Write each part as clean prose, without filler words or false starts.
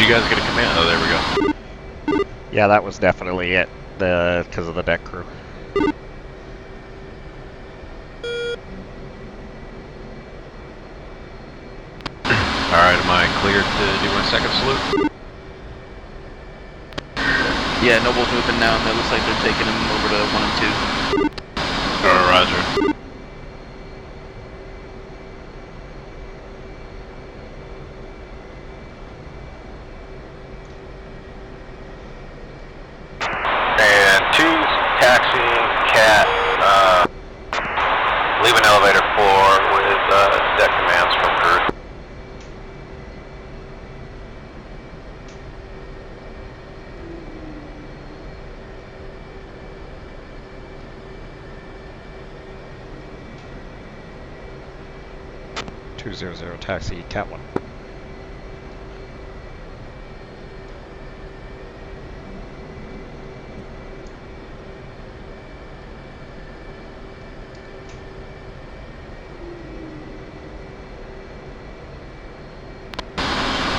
you guys get a command? Oh, there we go. Yeah, that was definitely it, because of the deck crew. Alright, am I cleared to do my second salute? Yeah, Noble's moving now, and it looks like they're taking him over to 1 and 2. Oh, roger. And 2's taxiing Cat, leaving elevator 4 with deck commands from crew. Taxi, Cat 1.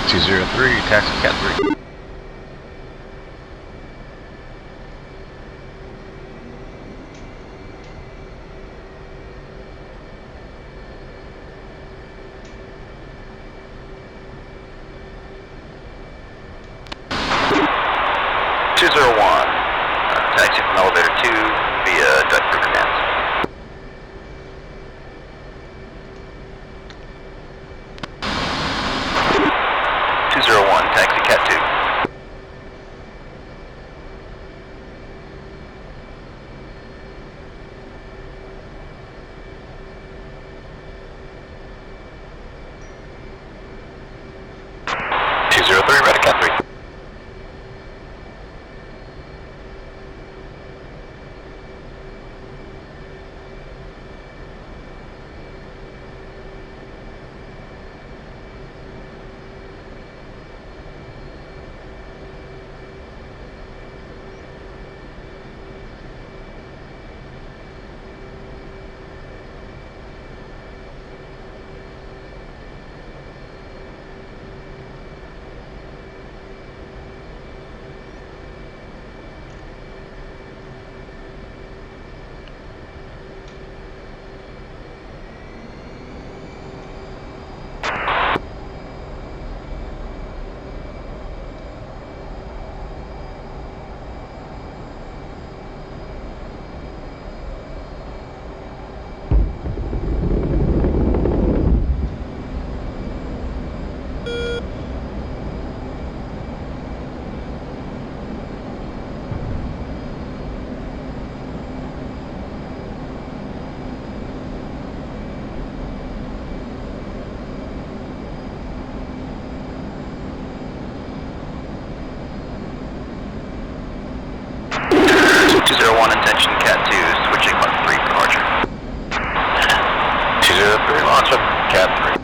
(203), taxi Cat 3. Taxi from elevator 2 via deck crew commands. Taxi Cat 2. Red Cat 3. Attention Cat 2, switching on 3 departure. 203 launch up Cat 3.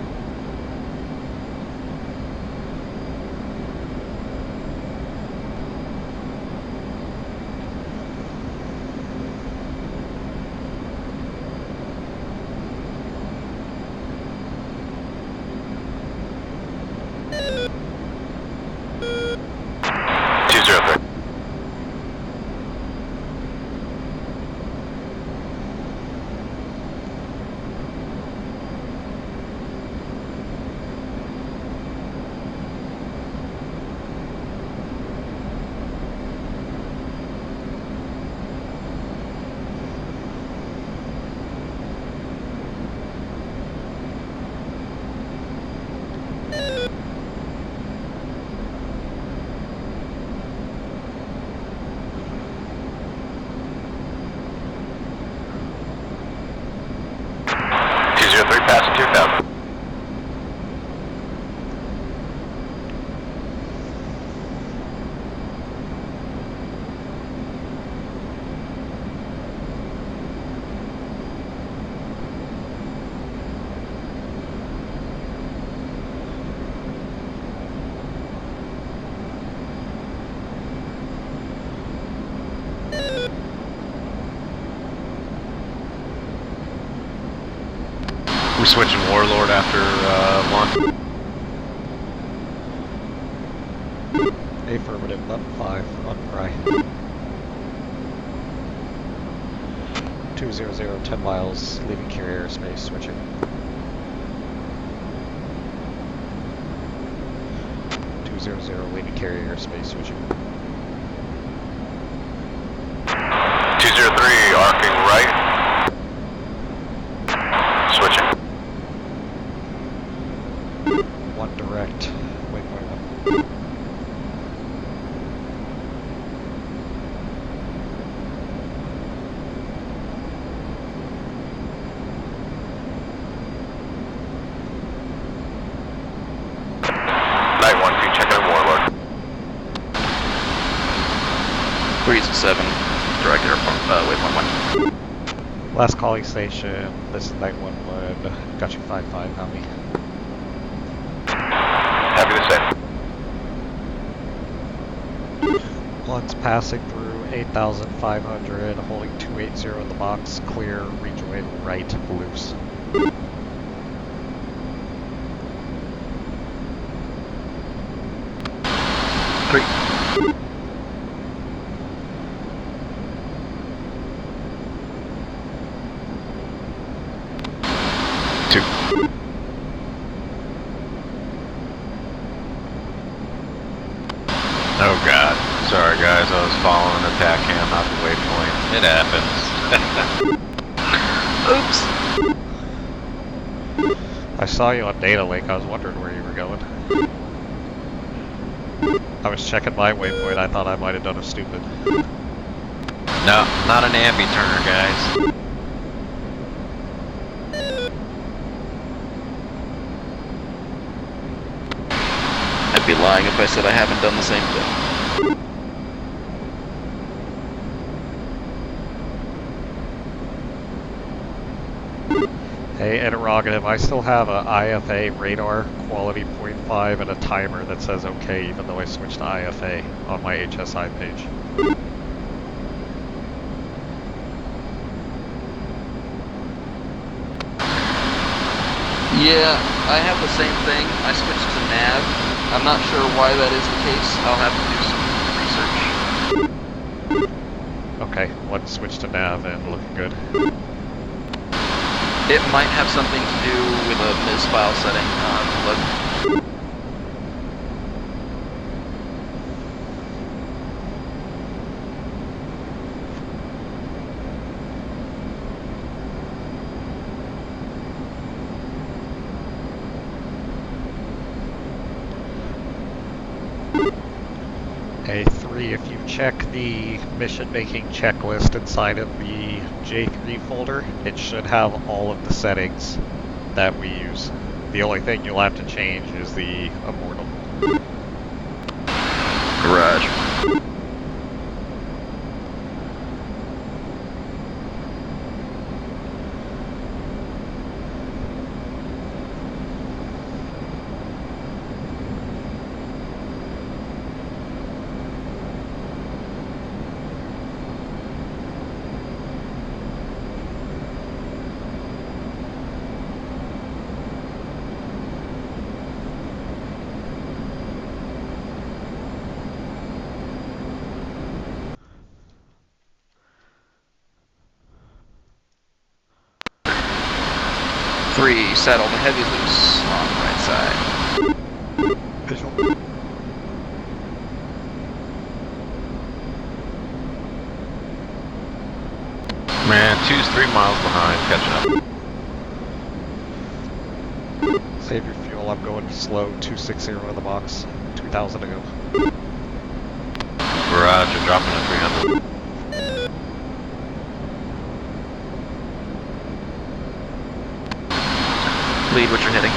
Passenger 2000. We switching Warlord after launch. Affirmative, level 5, on Fry. 200, 10 miles, leaving carrier airspace, switching. Leaving carrier airspace, switching. 203, arcing right. Switching. 1 direct, waypoint 1. Night 1, 2, checking in Warlord. 3-7, direct airport, waypoint 1. Last calling station, this is Night 1-1, got you 5-5, how me? Happy to say. One's passing through 8,500, holding 280 in the box, clear, rejoin right, loose. 3. Oh god. Sorry guys, I was following a tack cam out the waypoint. It happens. Oops. I saw you on data link, I was wondering where you were going. I was checking my waypoint, I thought I might have done a stupid. No, not an ambi turner, guys. I'd be lying if I said I haven't done the same thing. Hey, interrogative, I still have a IFA radar, quality 0.5, and a timer that says okay, even though I switched to IFA on my HSI page. Yeah, I have the same thing. I switched to nav. I'm not sure why that is the case. I'll have to do some research. Okay, one switch to nav and looking good. It might have something to do with a misfile setting on look. A3, if you check the mission-making checklist inside of the J3 folder, it should have all of the settings that we use. The only thing you'll have to change is the immortal. Garage. Three, saddle the heavy loose on the right side. Visual. Man, 2's 3 miles behind, catching up. Save your fuel, I'm going slow, 260 in the box, 2,000 to go. Garage, you're dropping to 300. Lead what you're hitting.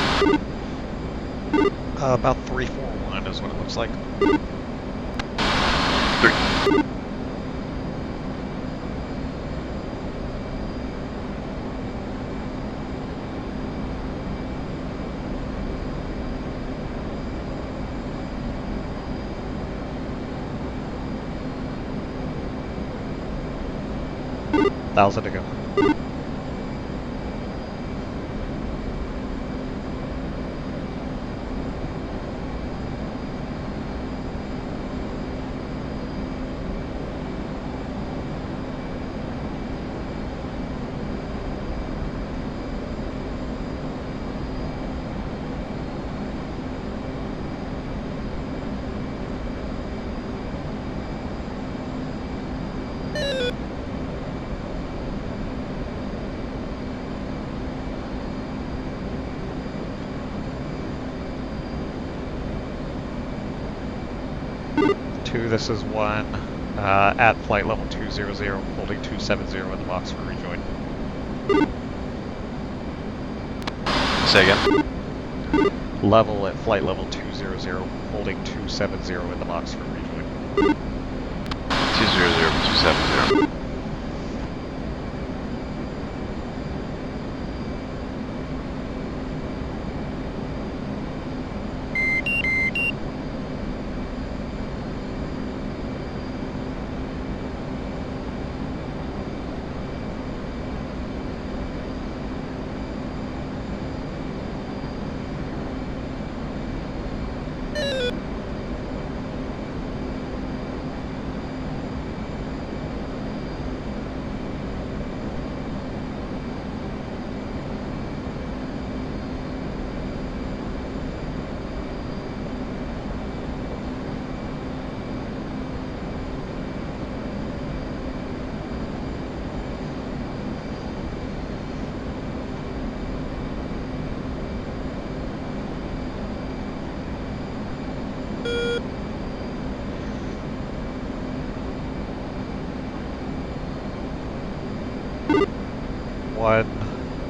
About 341 is what it looks like. 3. Thousand to go. 2, this is 1 at flight level 200, holding 270 in the box for rejoin. Say again. Level at flight level 200, holding 270 in the box for rejoin. 200, 270.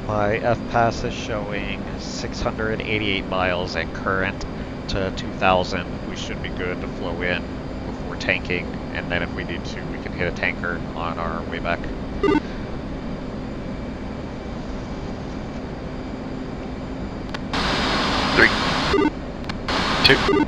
My FPAS is showing 688 miles and current to 2,000. We should be good to flow in before tanking, and then if we need to, we can hit a tanker on our way back. 3, 2.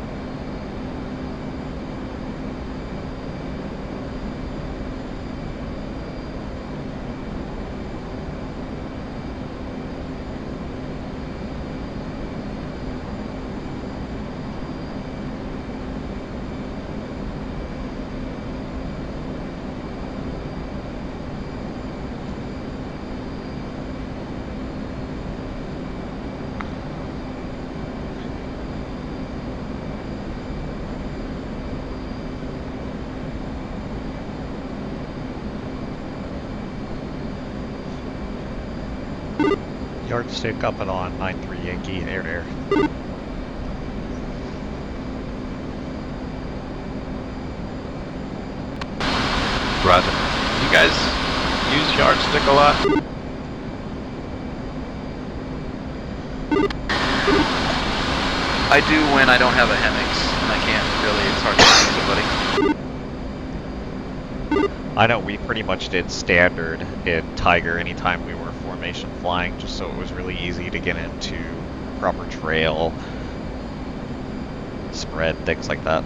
Yardstick up and on, 9-3 Yankee, air to air. Roger. You guys use yardstick a lot? I do when I don't have a Hemix, and I can't really, it's hard to see somebody. I know we pretty much did standard in Tiger anytime we were formation flying, just so it was really easy to get into proper trail, spread, things like that.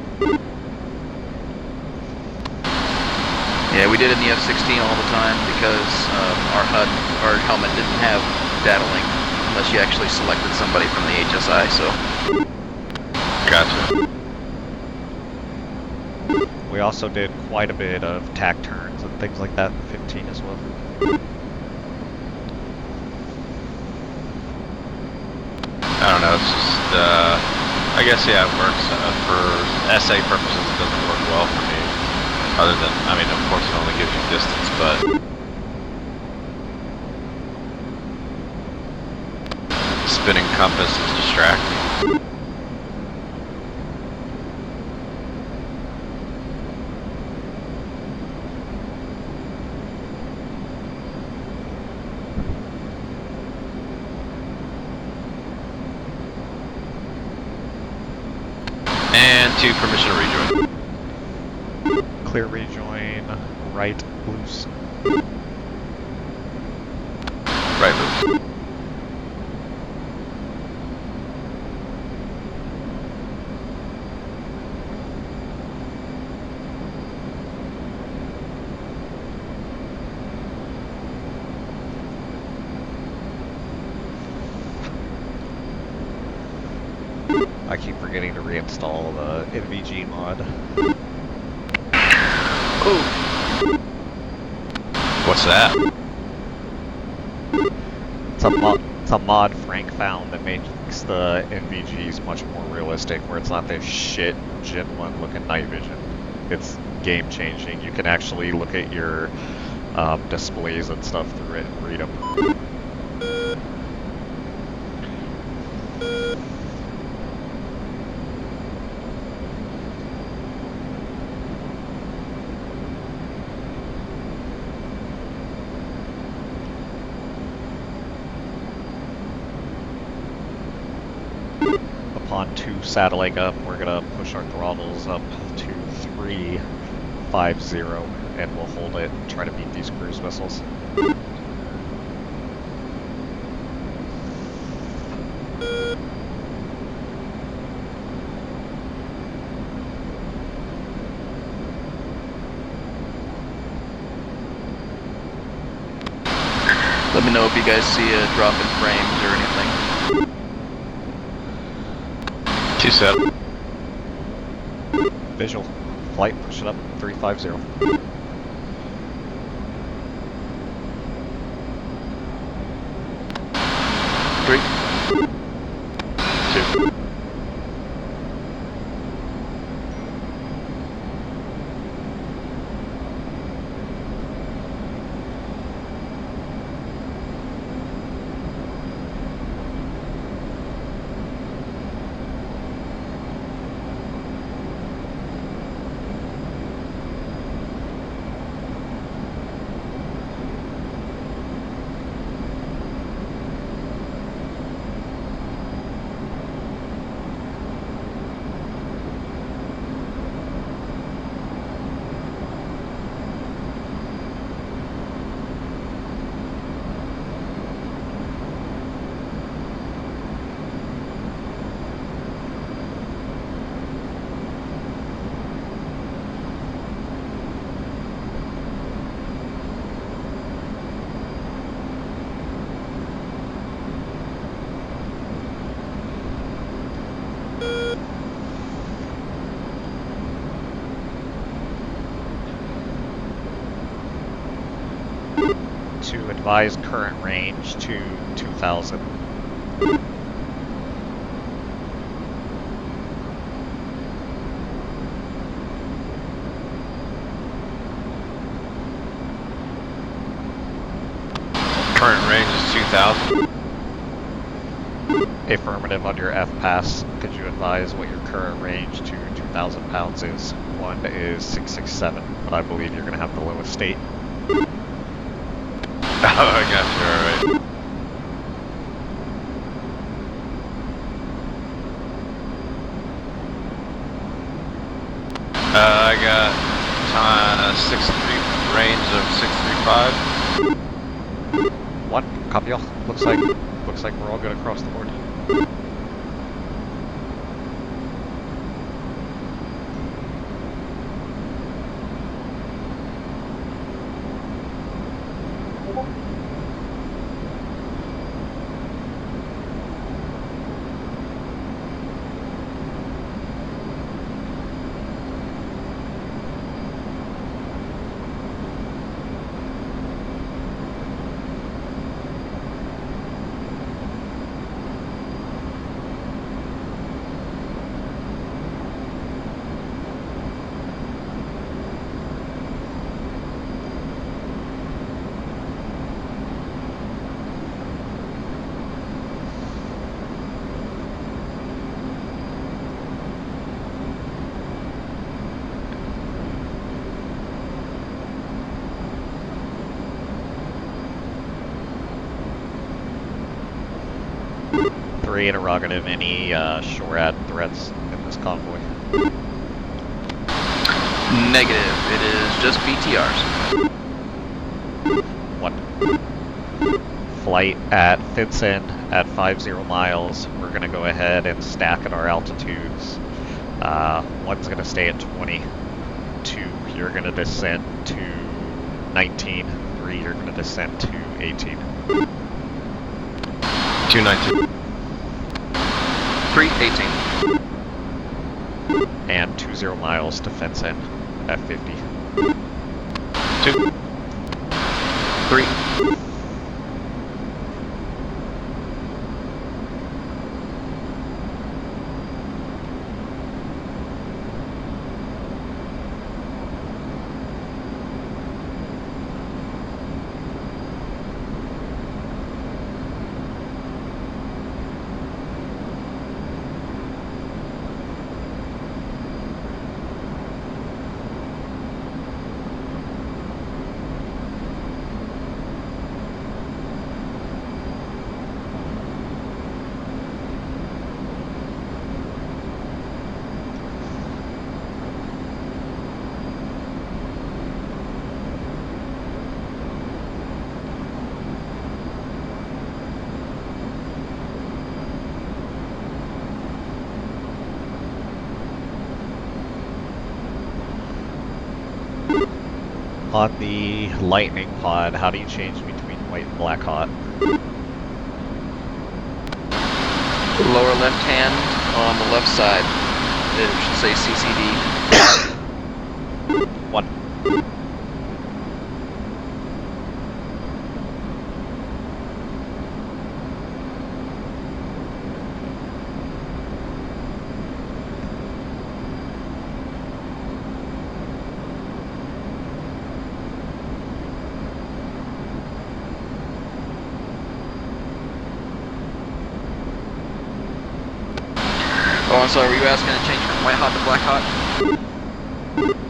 Yeah, we did it in the F-16 all the time because our HUD, our helmet didn't have data link unless you actually selected somebody from the HSI, so. Gotcha. We also did quite a bit of tack turns and things like that in 15 as well. I don't know, it's just, I guess, yeah, it works. For essay purposes, it doesn't work well for me. Other than, I mean, of course, it only gives you distance, but spinning compass is distracting. And 2, permission to rejoin. Clear rejoin, right loose. Right loose. I keep forgetting to reinstall the NVG mod. Ooh. What's that? It's a mod Frank found that makes the NVGs much more realistic, where it's not this shit Gen 1 looking night vision. It's game changing. You can actually look at your displays and stuff through it and read them. 2 saddling up, we're gonna push our throttles up to 350, and we'll hold it and try to beat these cruise missiles. Let me know if you guys see a drop in frames or anything. 2 set. Visual. Flight, push it up, 350. 3. 2. To advise current range to 2000. Current range is 2,000. Affirmative on your F-pass. Could you advise what your current range to 2,000 pounds is? One is 667, but I believe you're going to have the lowest state. Oh, I got you, alright. I got 6-3 range of 635. One, copy all. Looks like we're all good across the board. Interrogative, any SHORAD threats in this convoy? Negative. It is just BTRs. One. Flight at Finson at 50 miles. We're going to go ahead and stack at our altitudes. One's going to stay at 20. 2, you're going to descend to 19. 3, you're going to descend to 18. 219. 318. And 20 miles to Finson at 50. 2. 3. On the lightning pod, how do you change between white and black hot? Lower left hand on the left side. It should say CCD. 1. Oh, I'm sorry, were you asking to change from white hot to black hot?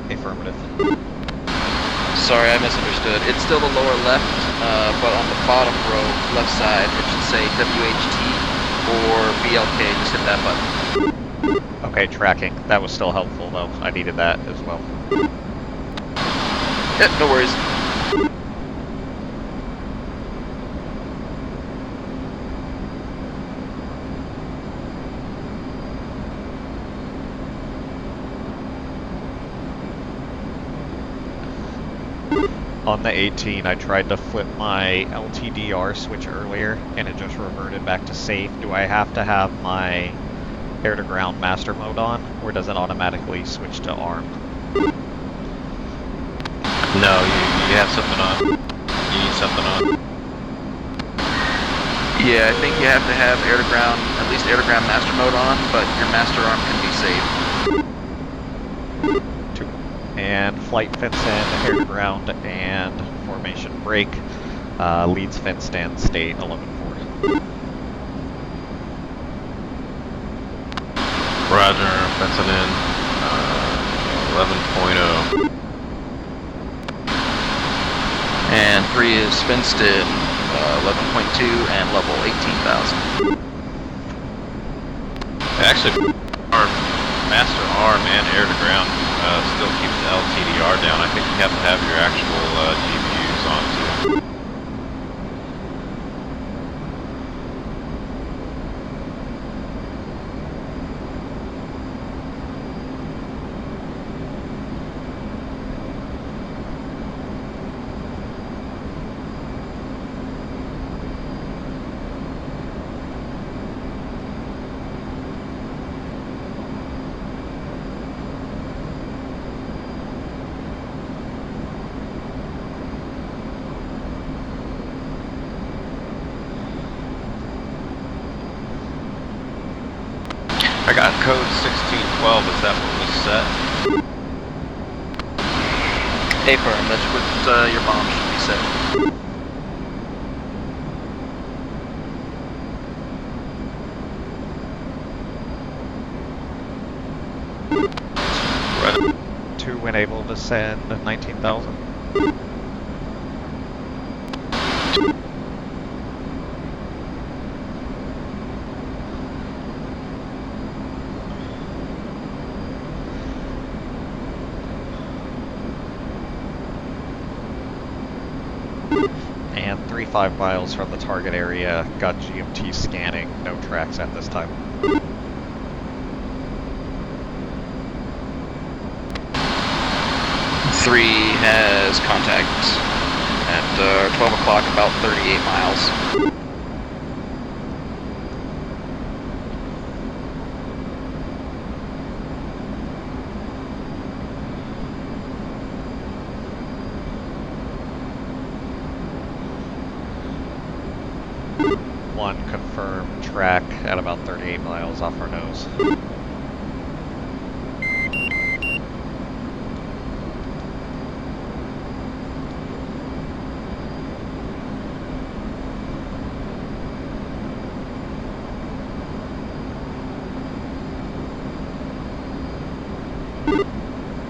Affirmative. Sorry, I misunderstood. It's still the lower left, but on the bottom row, left side, it should say WHT or BLK. Just hit that button. Okay, tracking. That was still helpful, though. I needed that as well. Yep, no worries. On the 18, I tried to flip my LTDR switch earlier, and it just reverted back to safe. Do I have to have my air-to-ground master mode on, or does it automatically switch to armed? No, you have something on. You need something on. Yeah, I think you have to have air-to-ground, at least air-to-ground master mode on, but your master arm can be safe. And flight fence in, air to ground, and formation break. Leads fenced in, state 11-4. Roger, fencing in. 11.0. And 3 is fenced in, 11.2 and level 18,000. Actually, our master arm and air to ground still keeps the LTDR down. I think you have to have your actual GPUs on too. I got code 1612, is that what was set? Affirm, that's what your bomb should be set. Rudder. 2 when able to send 19,000. And 3-5 miles from the target area, got GMT scanning, no tracks at this time. Three has contact at 12 o'clock, about 38 miles. One confirmed track at about 38 miles off our nose.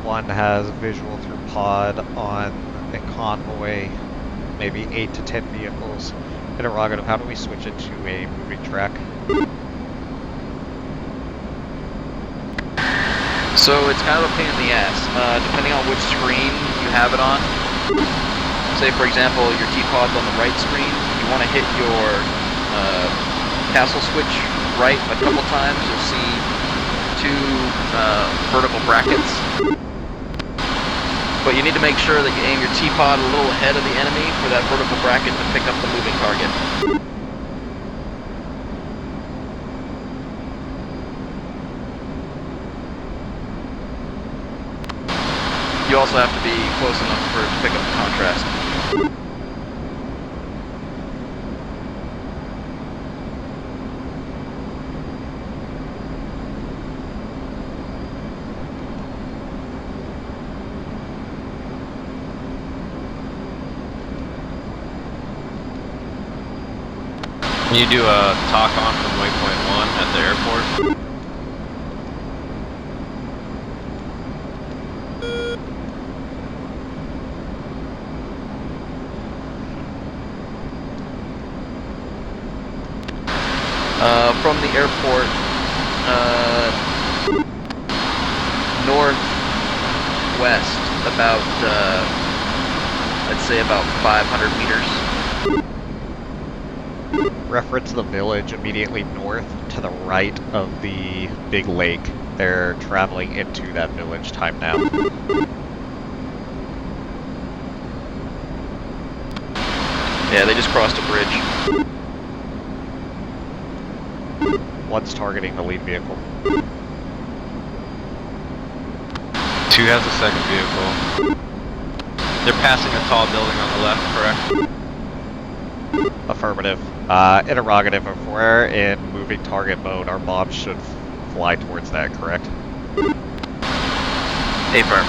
One has visual through pod on a convoy, maybe 8 to 10 vehicles. Interrogative, how do we switch it to a moving track? So it's kind of a pain in the ass, depending on which screen you have it on. Say for example, your T-pod's on the right screen, you want to hit your castle switch right a couple times, you'll see 2 vertical brackets. But you need to make sure that you aim your T-pod a little ahead of the enemy for that vertical bracket to pick up the moving target. You also have to be close enough for it to pick up the contrast. Can you do a talk on from waypoint 1 at the airport? From the airport, northwest, about, I'd say about 500 meters. Reference the village immediately north to the right of the big lake. They're traveling into that village time now. Yeah, they just crossed a bridge. One's targeting the lead vehicle. 2 has a second vehicle. They're passing a tall building on the left, correct? Affirmative. Interrogative, if we're in moving target mode, our bombs should fly towards that, correct? Affirm.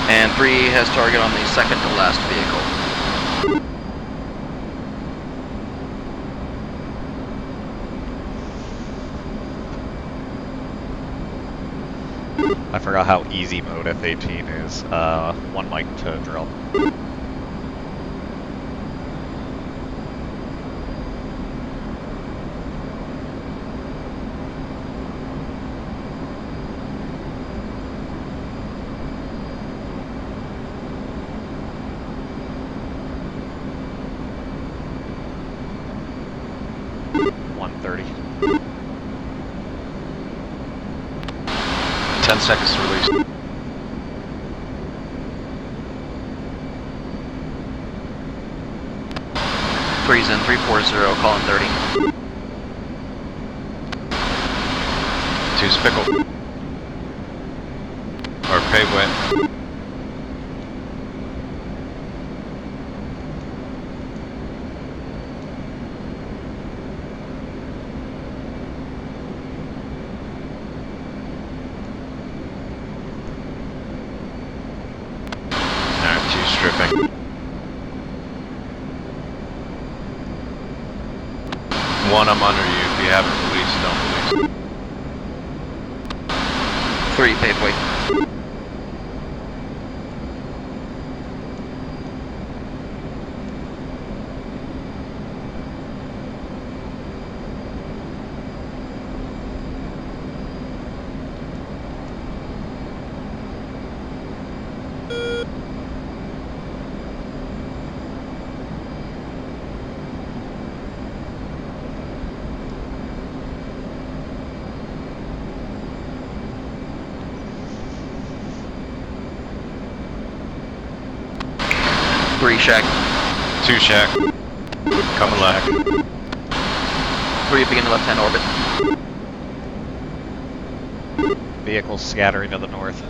And 3 has target on the second to last vehicle. I forgot how easy mode F-18 is. 1 mic to drill. $130. 10 seconds to release. Three's in, 340, calling 30. 2's pickle. Or pave wet. Stripping. 1, I'm under you. If you haven't released, don't release. 3, paveway. Three shack. 2 shack. Coming left. 3 begin to left-hand orbit. Vehicles scattering to the north.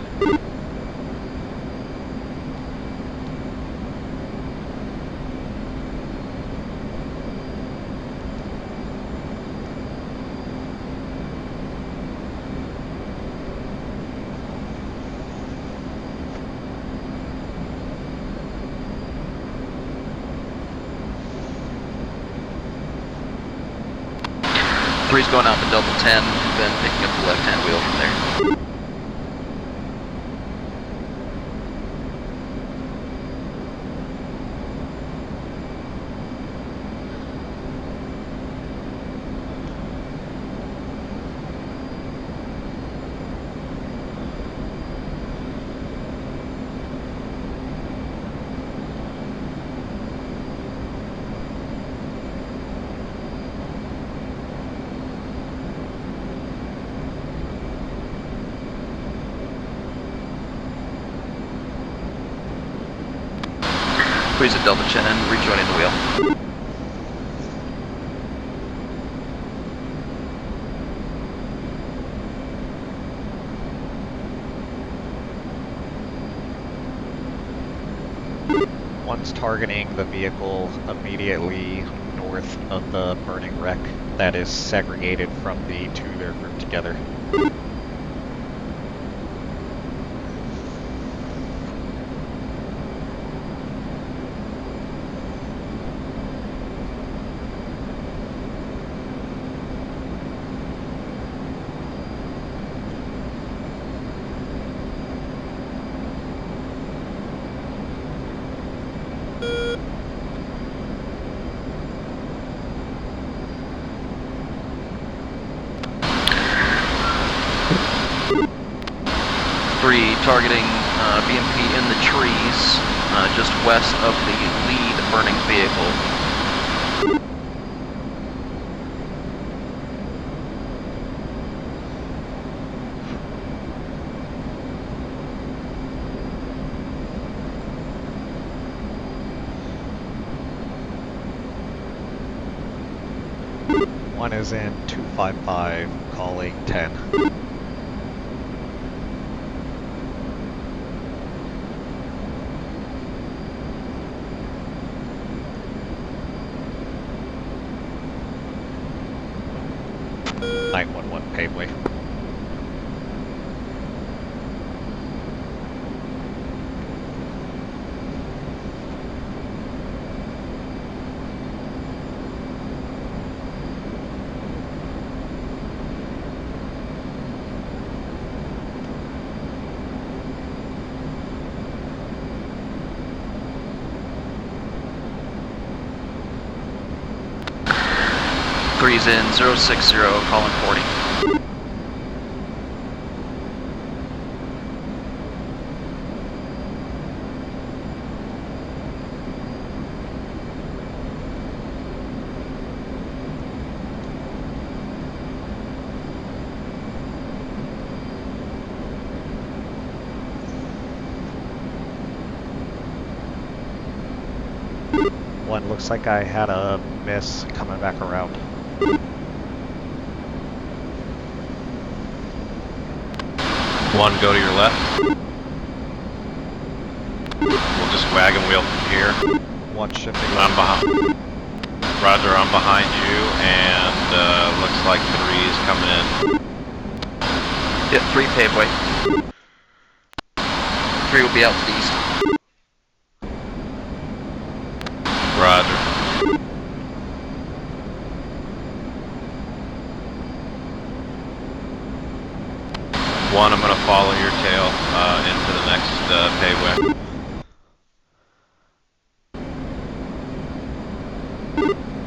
Three's going out to Delta 10, then picking up the left-hand wheel from there. Three's at Delta Shannon, rejoining the wheel. One's targeting the vehicle immediately north of the burning wreck that is segregated from the two that are grouped together. Targeting BMP in the trees, just west of the lead burning vehicle. One is in 255, calling 10. Paveway. Three's in 060, calling 40. One looks like I had a miss coming back around. One, go to your left. We'll just wagon wheel from here. One shifting. I'm behind. Roger, I'm behind you, and looks like three's coming in. Yep, 3 paveway. 3 will be out to the east. Roger. One, I'm going to follow your tail into the next paveway.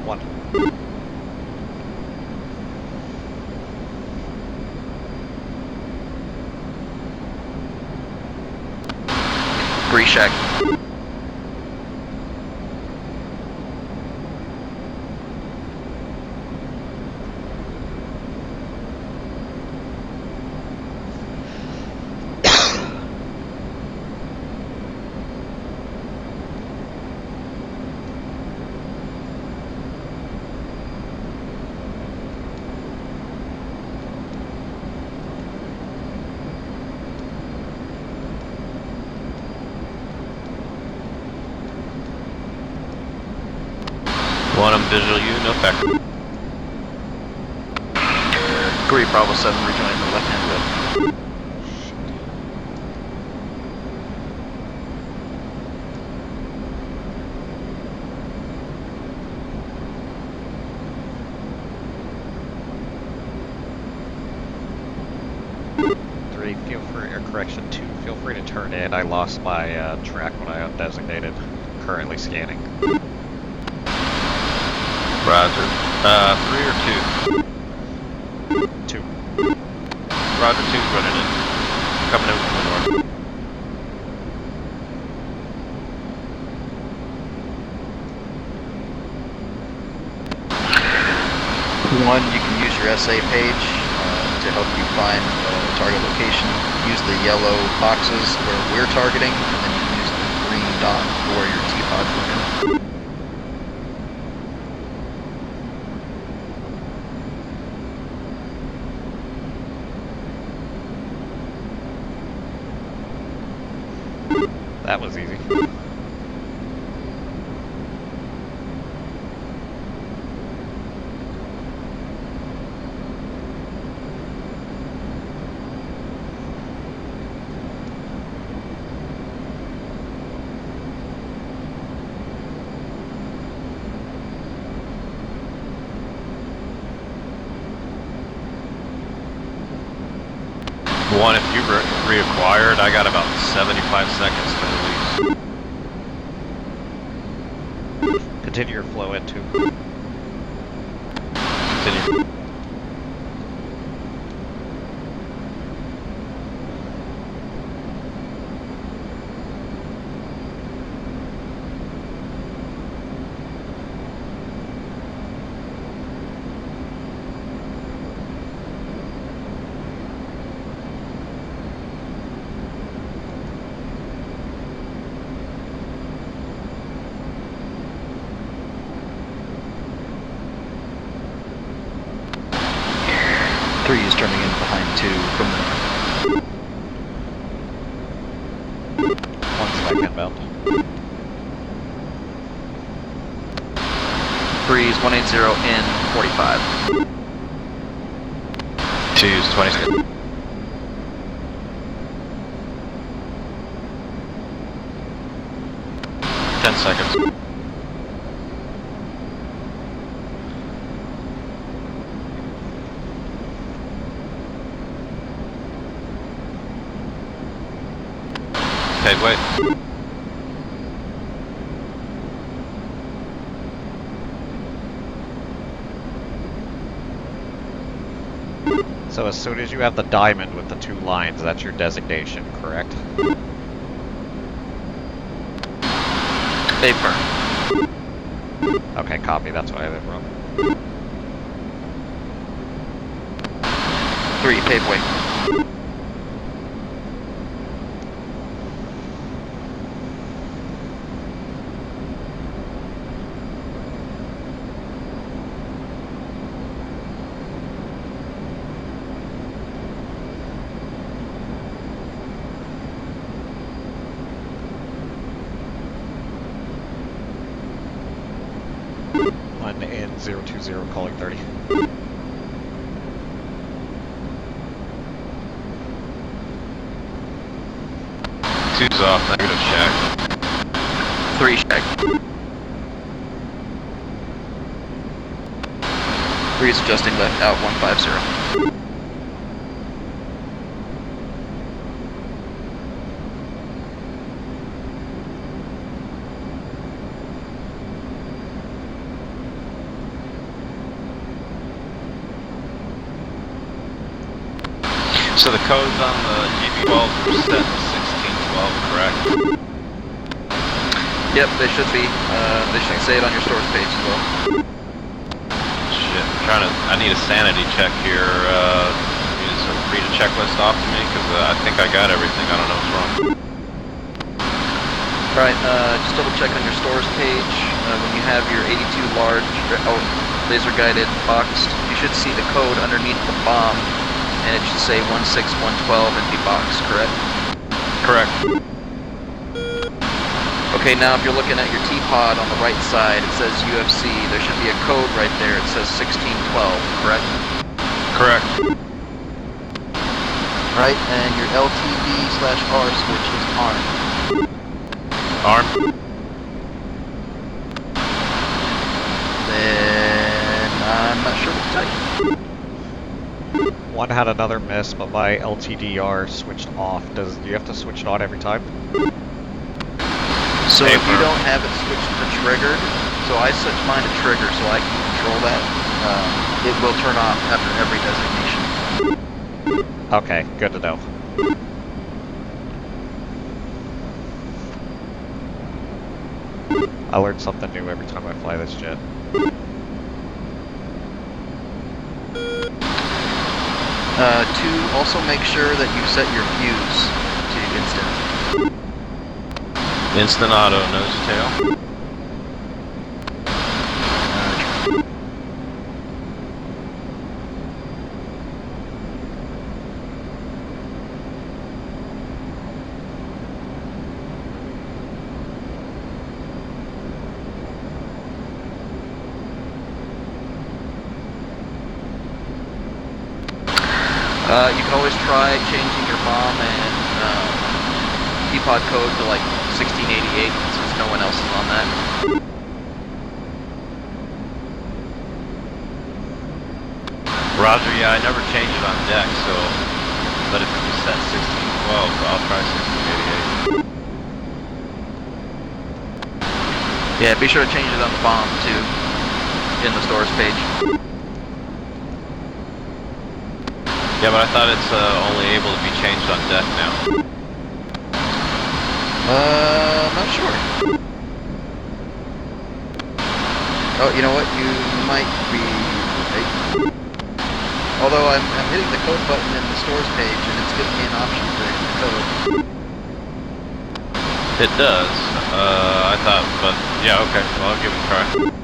One. 3 shack. One, I'm visual you, no effect. 3 Bravo 7 rejoining the left-hand wheel. Correction 2, feel free to turn in. I lost my track when I undesignated. Currently scanning. Roger. 3 or 2? 2. Roger, 2's running in. Coming in from the north. One, you can use your SA page to help you find target location. Use the yellow boxes where we're targeting, and then you can use the green dot for where your T-pod's looking. That was easy. One, if you reacquired, I got about 75 seconds to release. Continue your flow into. Continue. Three is turning in behind 2 from the north. 1 spec inbound. 3 is 180 in 45. 2 is 20 seconds. Seconds. Paved way. So as soon as you have the diamond with the 2 lines, that's your designation, correct? Paper. Okay, copy. That's what I did wrong. 3, pave way. In 020, calling 30. Two's off, negative shack. 3 shack. 3 is adjusting left out 150. So the codes on the GB12 are set to 1612, correct? Yep, they should be. They should say it on your source page as well. Shit, I need a sanity check here. You just read a checklist off to me, because I think I got everything. I don't know what's wrong. Alright, just double check on your stores page. When you have your 82 large laser guided boxed, you should see the code underneath the bomb. And it should say 16112 empty box, correct? Correct. Okay, now if you're looking at your T-pod on the right side, it says UFC. There should be a code right there. It says 1612, correct? Correct. Right, and your LTD/R switch is armed. Armed. Then I'm not sure what to tell you. 1 had another miss, but my LTDR switched off. Do you have to switch it on every time? So if you don't have it switched to triggered, so I switch mine to trigger so I can control that, it will turn off after every designation. Okay, good to know. I learn something new every time I fly this jet. 2, also make sure that you set your fuse to instant. Instant auto, nose to tail. You can always try changing your bomb and T-pod code to like 1688 since no one else is on that. Roger, yeah, I never changed it on deck, so, but if it was set 1612, I'll try 1688. Yeah, be sure to change it on the bomb too, in the stores page. Yeah, but I thought it's only able to be changed on deck now. Not sure. Oh, you know what? You might be right. Although I'm hitting the code button in the stores page and it's giving me an option for hitting the code. It does. I thought, but yeah, okay. Well, I'll give it a try.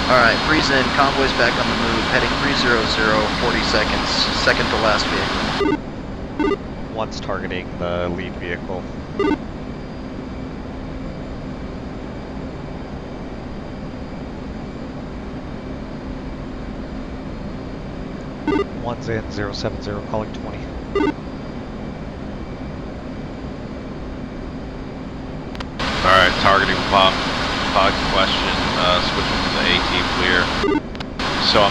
Alright, freeze in, convoy's back on the move, heading 300, 40 seconds, second to last vehicle. One's targeting the lead vehicle. One's in 070, calling 20. Alright, targeting pod question, switching to the A-18 clear. So I'm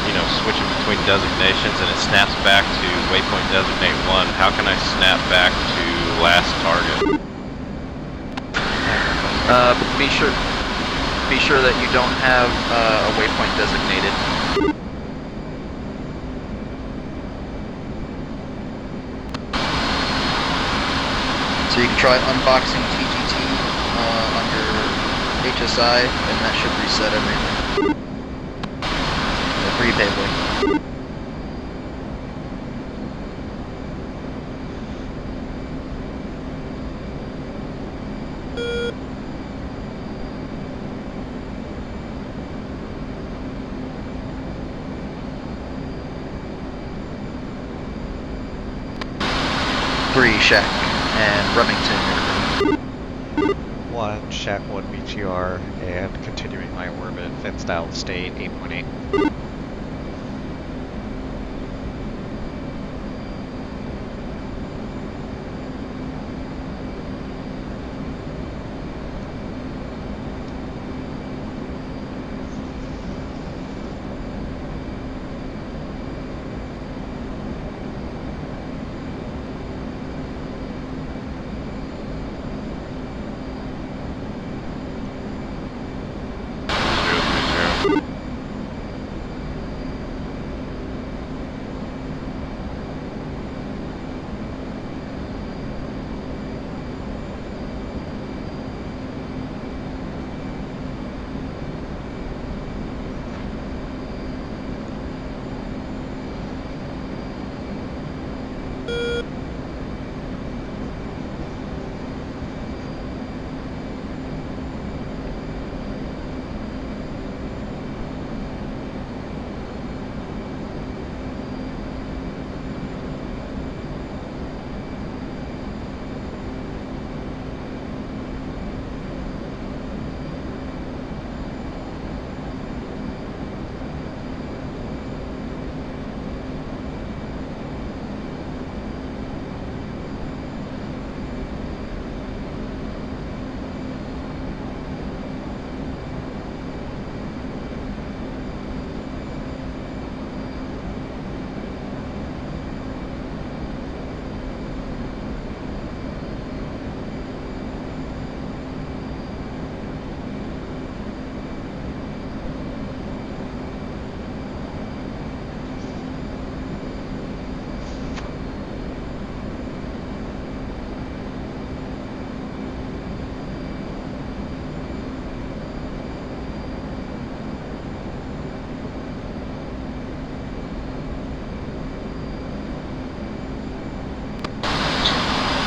you know, switching between designations and it snaps back to waypoint designate 1. How can I snap back to last target? Be sure that you don't have a waypoint designated. So you can try unboxing TGT under HSI, and that should reset everything. Pre-pavely. Three Shack and Remington. 1 Shack 1 BTR and continuing my orbit, fins down state 8.8.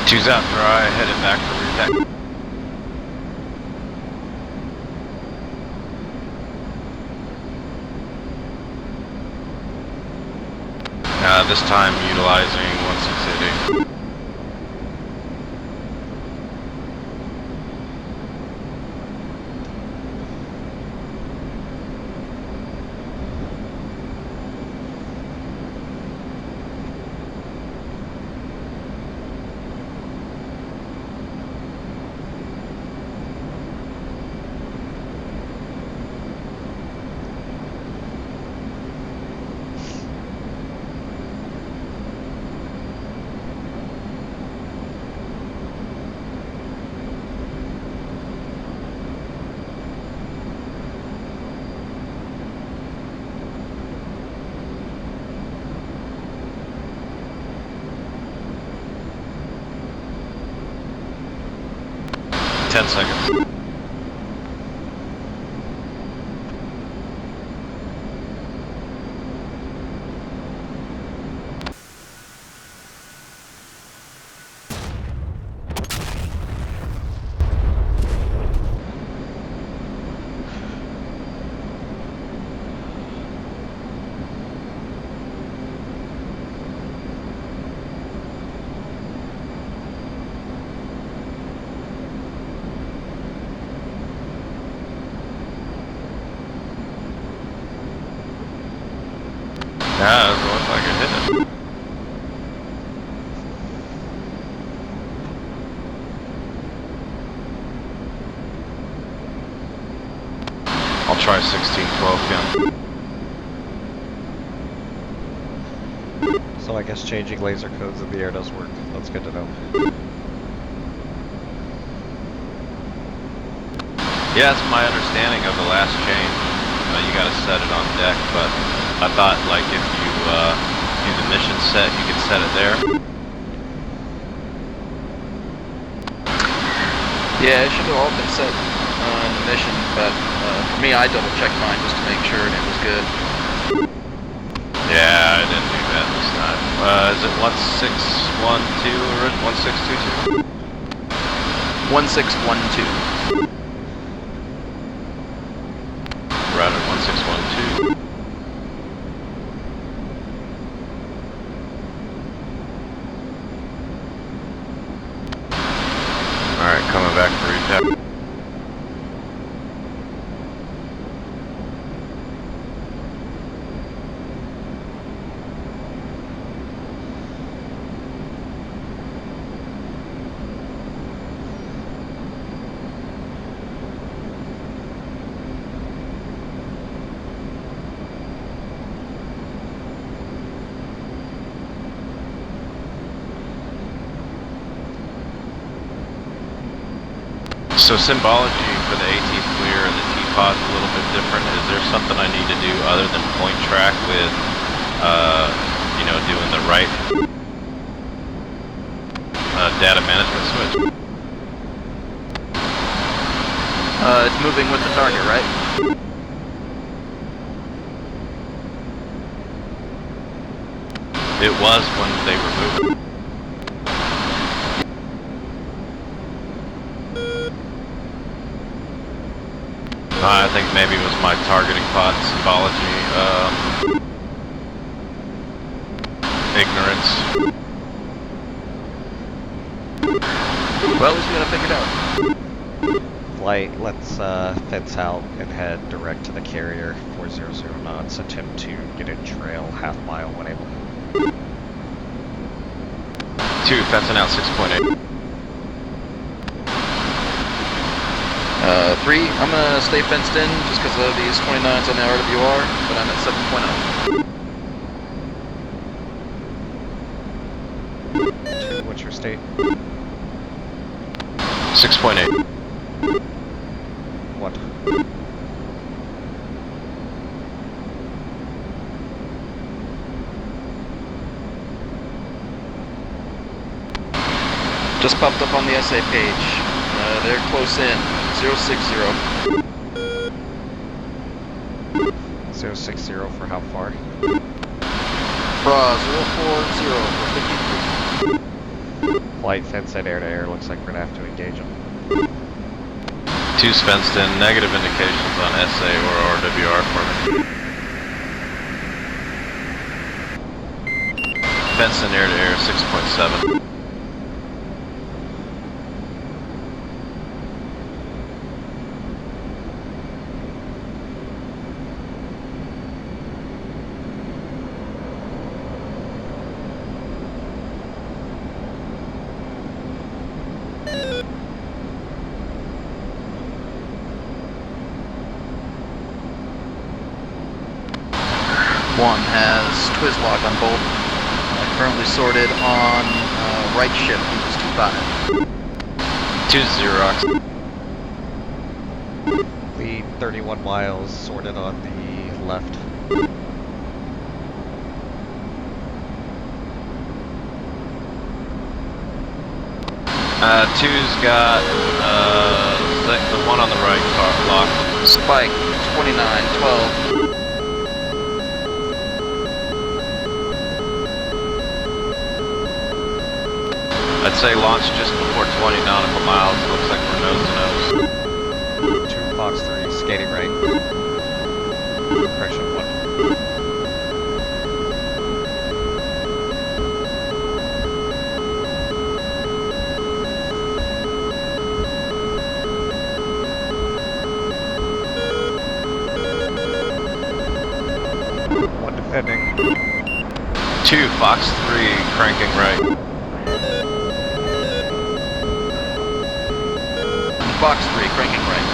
Two's out dry, headed back for repack. This time utilizing 1680. Ten seconds. Yeah, it looks like it hit it. I'll try 1612 again. So I guess changing laser codes in the air does work. That's good to know. Yeah, it's my understanding of the last change. You gotta set it on deck, but I thought like if you do the mission set, you can set it there. Yeah, it should have all been set on the mission, but for me, I double checked mine just to make sure, and it was good. Yeah, I didn't do that this time. Is it 1612 or 1622? 1612. Rudder 1612. Alright, coming back for retap. So symbology for the AT clear and the T-pod's a little bit different. Is there something I need to do other than point track with, you know, doing the right data management switch? It's moving with the target, right? It was when they were moving. I think maybe it was my targeting pod symbology, ignorance. Well, at least we gotta figure it out. Flight, let's fence out and head direct to the carrier, 400 knots, attempt to get in trail half mile when able. 2, fencing out 6.8. 3, I'm gonna stay fenced in just because of these 29s on the RWR, but I'm at 7.0. 2, what's your state? 6.8. What? Just popped up on the SA page. They're close in. 060. 060 for how far? 040 for 53. Flight fence at air-to-air. Looks like we're gonna have to engage them. 2's fenced in. Negative indications on SA or RWR for me. Fenced in air-to-air 6.7. One has twist lock on both. Currently sorted on right shift, equals 25. 2's Xerox. Lead 31 miles, sorted on the left. 2's got the one on the right car locked. Spike 2912. I'd say launch just before 20 nautical miles. Looks like we're nose to nose. 2 Fox 3, skating right. Correction 1. Defending. 2 Fox 3 cranking right. Fox 3 cranking right.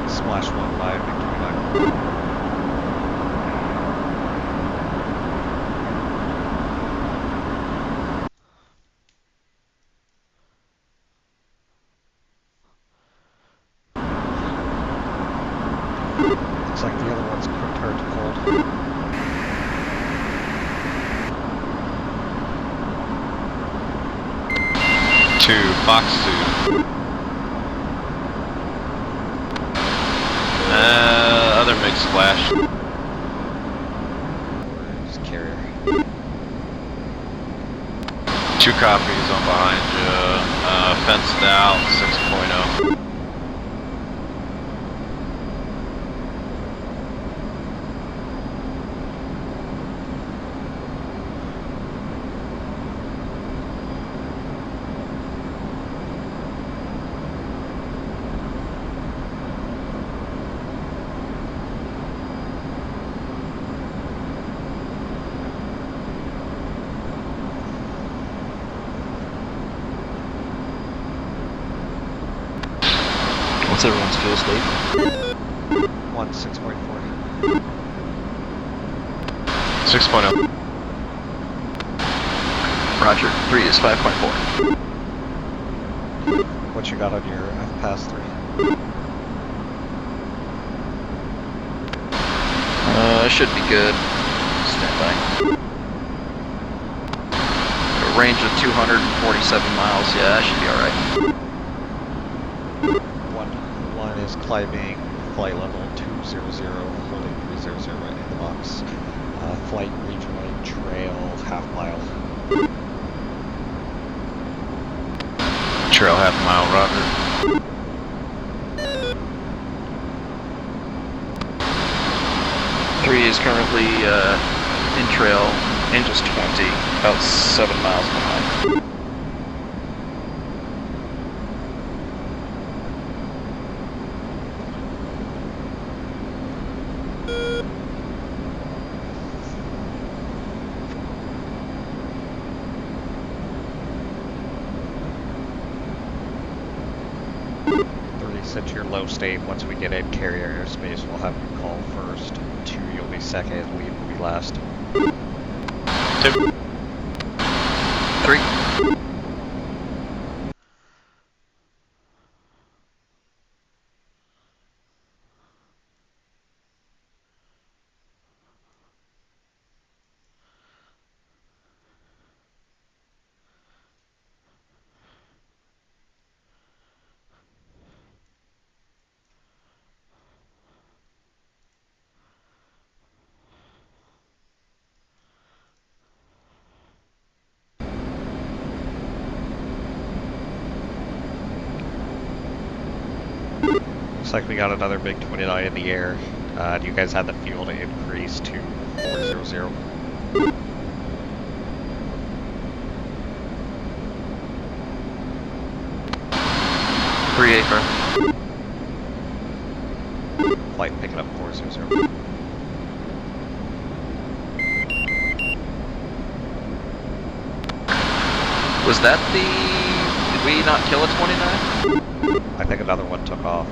Splash 1 by Victory 9. Looks like the other one's quick turn to cold. Two Fox 2. Other MiG splash. Where's carrier? 2 copies on behind you. Fenced out 6.0. What's everyone's fuel state? 1, 6.4. 6.0. Roger. 3 is 5.4. What you got on your F-Pass 3? Should be good. Stand by. A range of 247 miles. Yeah, that should be alright. 1 is climbing flight level 200, holding 300 right in the box. Flight rejoin trail half mile. Trail half mile, Roger. 3 is currently in trail, Angels 20, about 7 miles behind. Set your low state. Once we get in carrier airspace, we'll have you call first. 2, you'll be second. Lead will be last. 2. 3. Looks like we got another big 29 in the air. Do you guys have the fuel to increase to 400? 3 acre. Flight picking up 400. Was that the... Did we not kill a 29? I think another one took off.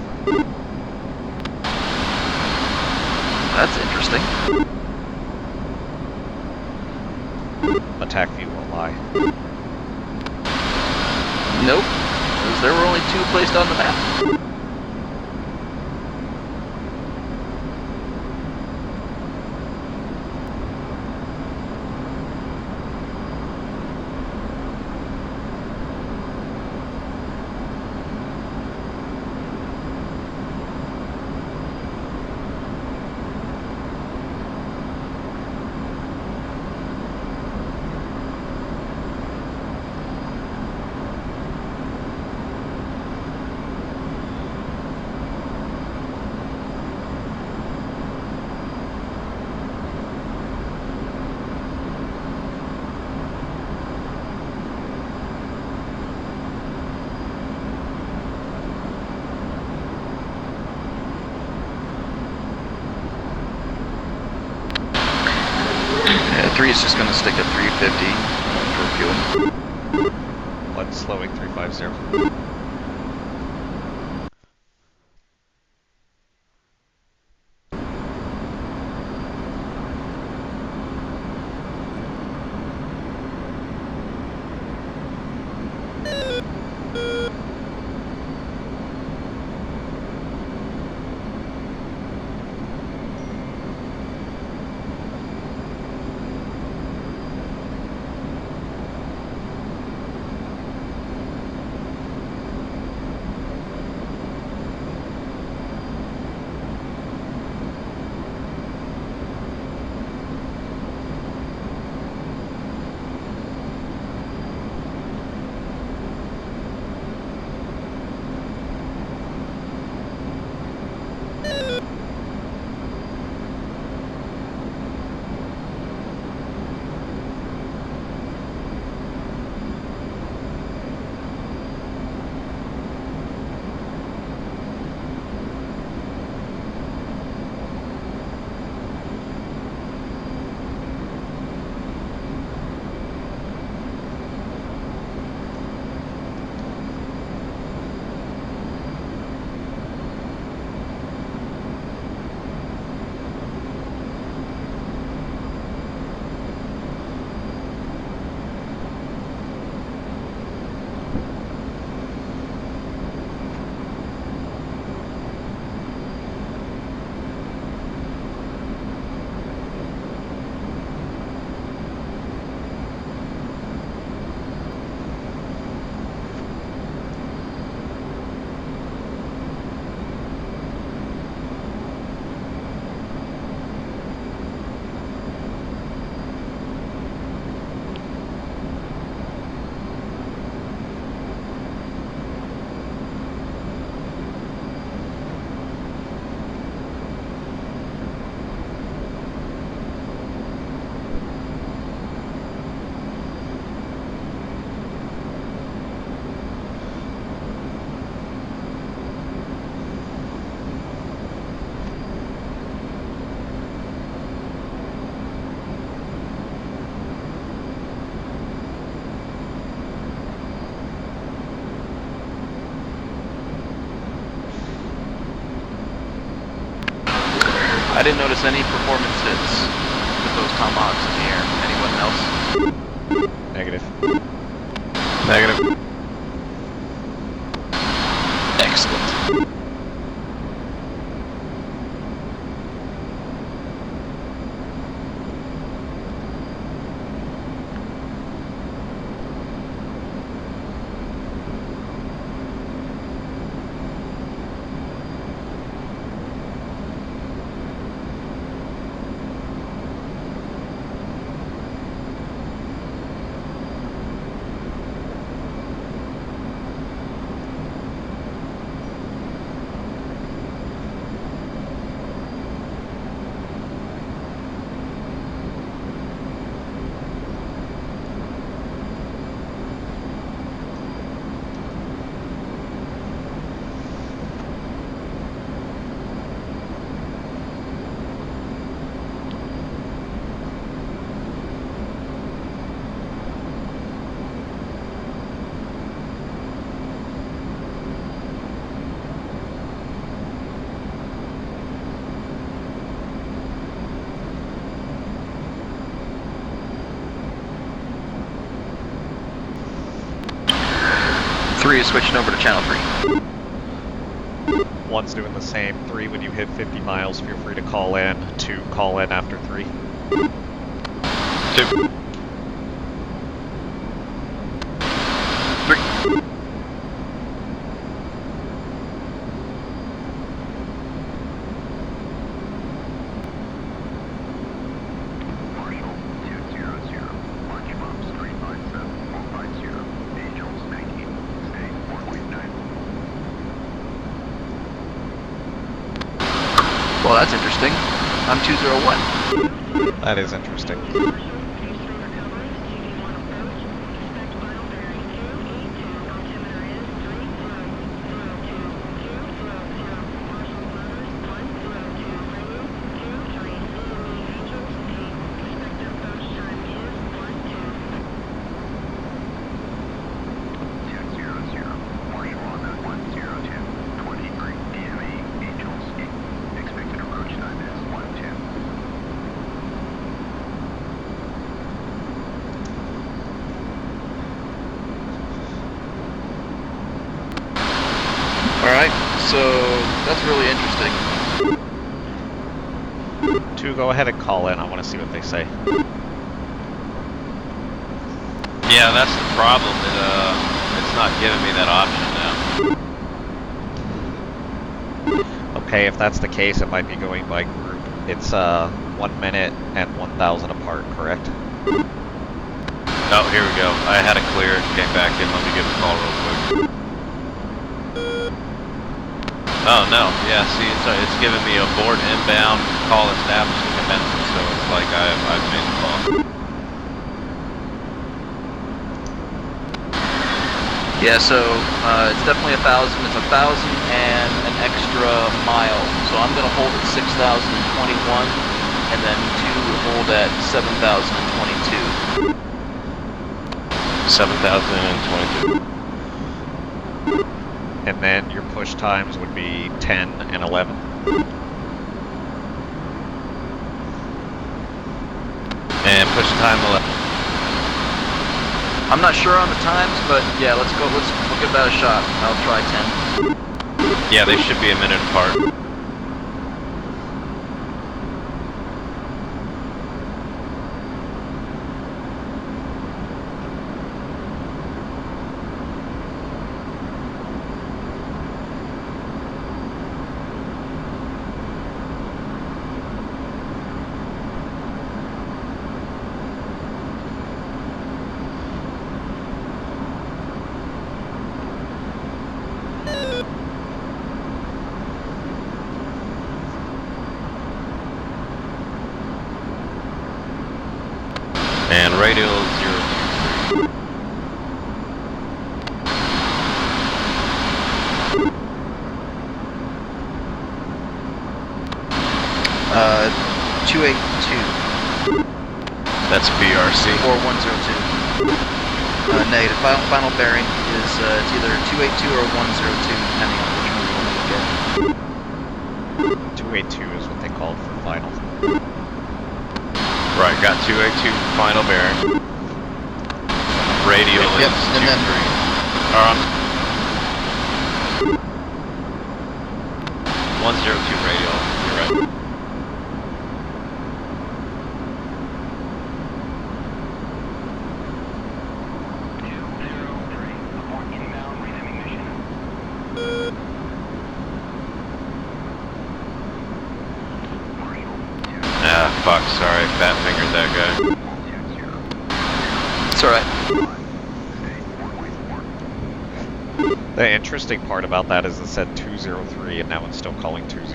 That's interesting. Attack view won't lie. Nope. Because there were only 2 placed on the map. Yeah, 3 is just going to stick at 350 for fuel. One's slowing 350. I didn't notice any performance hits with those tomahawks in the air. Anyone else? Negative. Negative. Excellent. 3 is switching over to channel 3. 1's doing the same. 3, when you hit 50 miles, feel free to call in. 2, call in after 3. 2. 3. Well, that's interesting. I'm 201. That is interesting. Alright, so that's really interesting. 2, go ahead and call in. I want to see what they say. Yeah, that's the problem. It's not giving me that option now. Okay, if that's the case, it might be going by group. It's 1 minute and 1,000 apart, correct? Oh, here we go. I had it clear. Came back in. Let me give a call real quick. Oh no, yeah. See, it's giving me a board inbound call established and commencing, so it's like I've made the call. Yeah, so it's definitely 1,000. It's 1,000 and an extra mile. So I'm gonna hold at 6,021, and then 2 hold at 7,022. 7,022. And then your push times would be 10 and 11. And push time 11. I'm not sure on the times, but yeah, let's go. We'll give that a shot. I'll try 10. Yeah, they should be a minute apart. And radial 023. 282. That's BRC. 4102. Negative. Final bearing is it's either 282 or 102, depending on which one you want to look at. 282 is what they called for final. Right, got 282 final bearing. Radial Yep, is and then 102 radial. You're right. Ah, fuck, sorry, fat fingered that guy. it's alright. The interesting part about that is it said 203 and now it's still calling 200.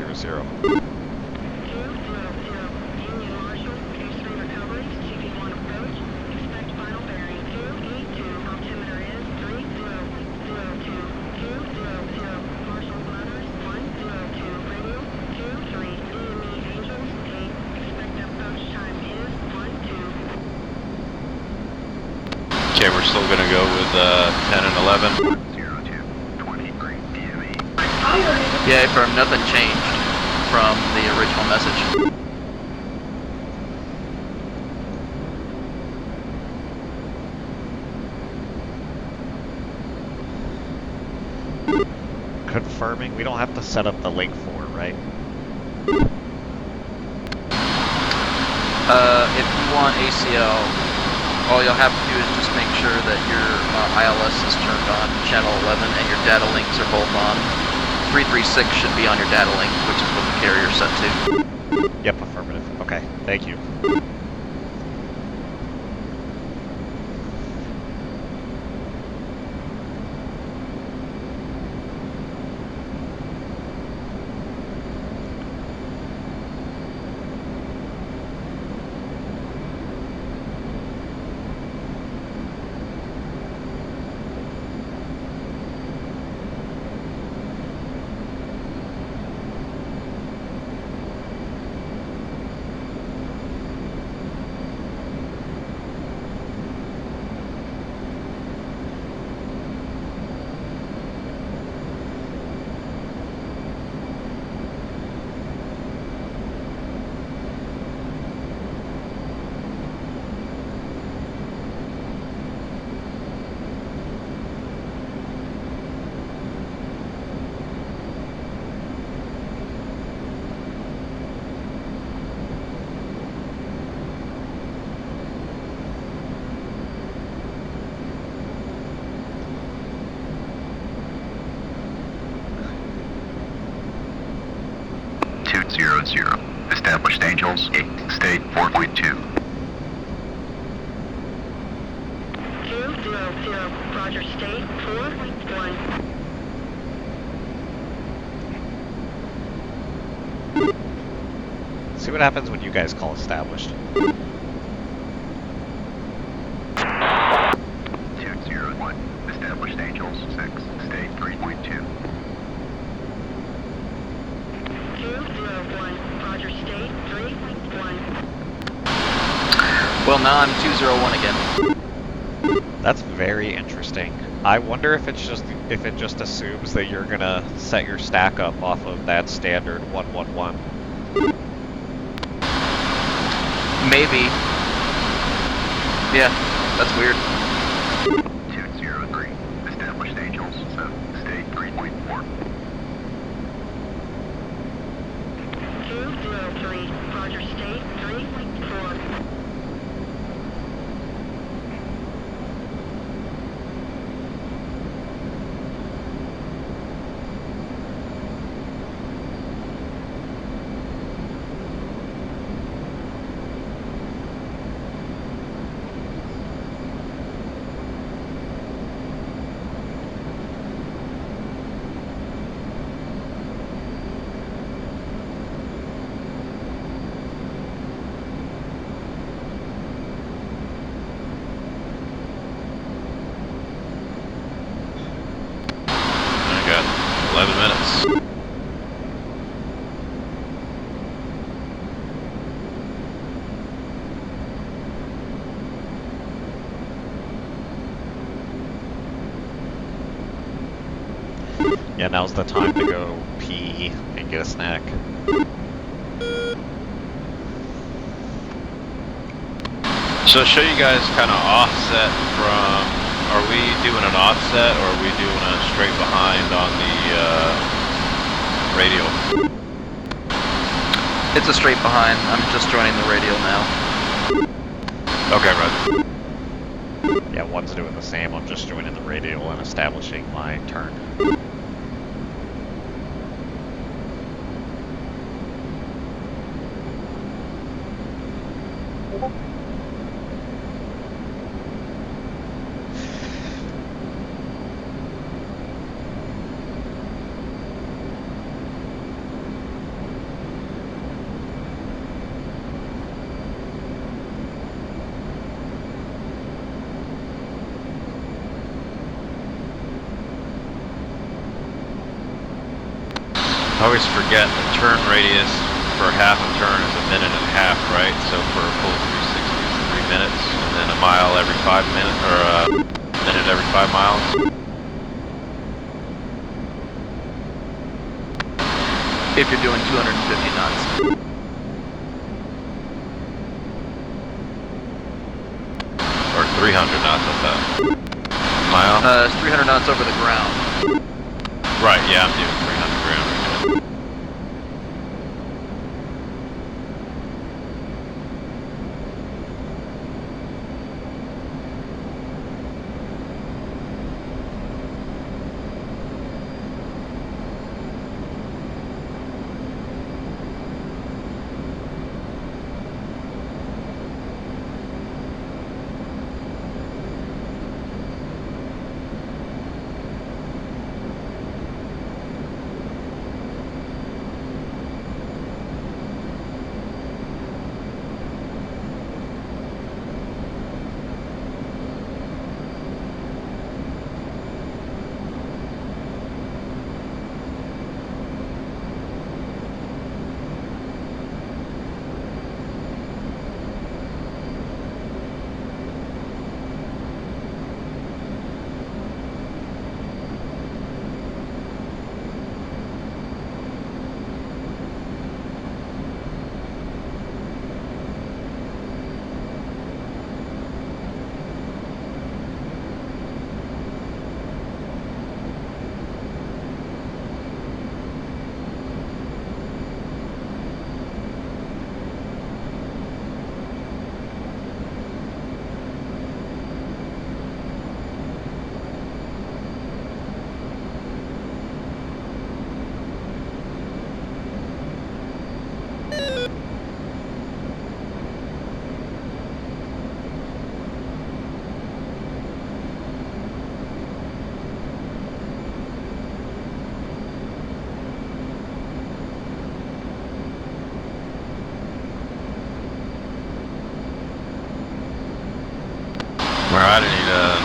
Okay, we're still gonna go with 10 and 11. Yeah, firm, nothing changed from the original message. confirming? We don't have to set up the link for, right? If you want ACL, all you'll have to do is just make sure that your ILS is turned on, channel 11, and your data links are both on. 336 should be on your data link, which is what the carrier's set to. Yep, affirmative. Okay, thank you. Established Angels, state 4.2. 200, Roger, state 4.1. See what happens when you guys call established. 201, Established Angels, 6, state 3.2. 201, Roger, state 3.1. Well, now I'm 201 again. That's very interesting. I wonder if it's just if it just assumes that you're gonna set your stack up off of that standard 111. Maybe. Yeah, that's weird. 203, Established Angels, 7, state 3.4. 203, Roger, state 3.4. I got 11 minutes. Yeah, now's the time to go pee and get a snack. So show you guys kind of offset from, are we doing an offset or are we doing a straight behind on the radial? It's a straight behind. I'm just joining the radial now. Okay, Roger. Yeah, one's doing the same. I'm just joining the radial and establishing my turn. I always forget the turn radius for half a turn is a minute and a half, right? So for a full 360 is 3 minutes, and then a mile every 5 minutes, or a minute every 5 miles. If you're doing 250 knots. Or 300 knots at that mile. It's 300 knots over the ground. Right, yeah, I'm doing 300.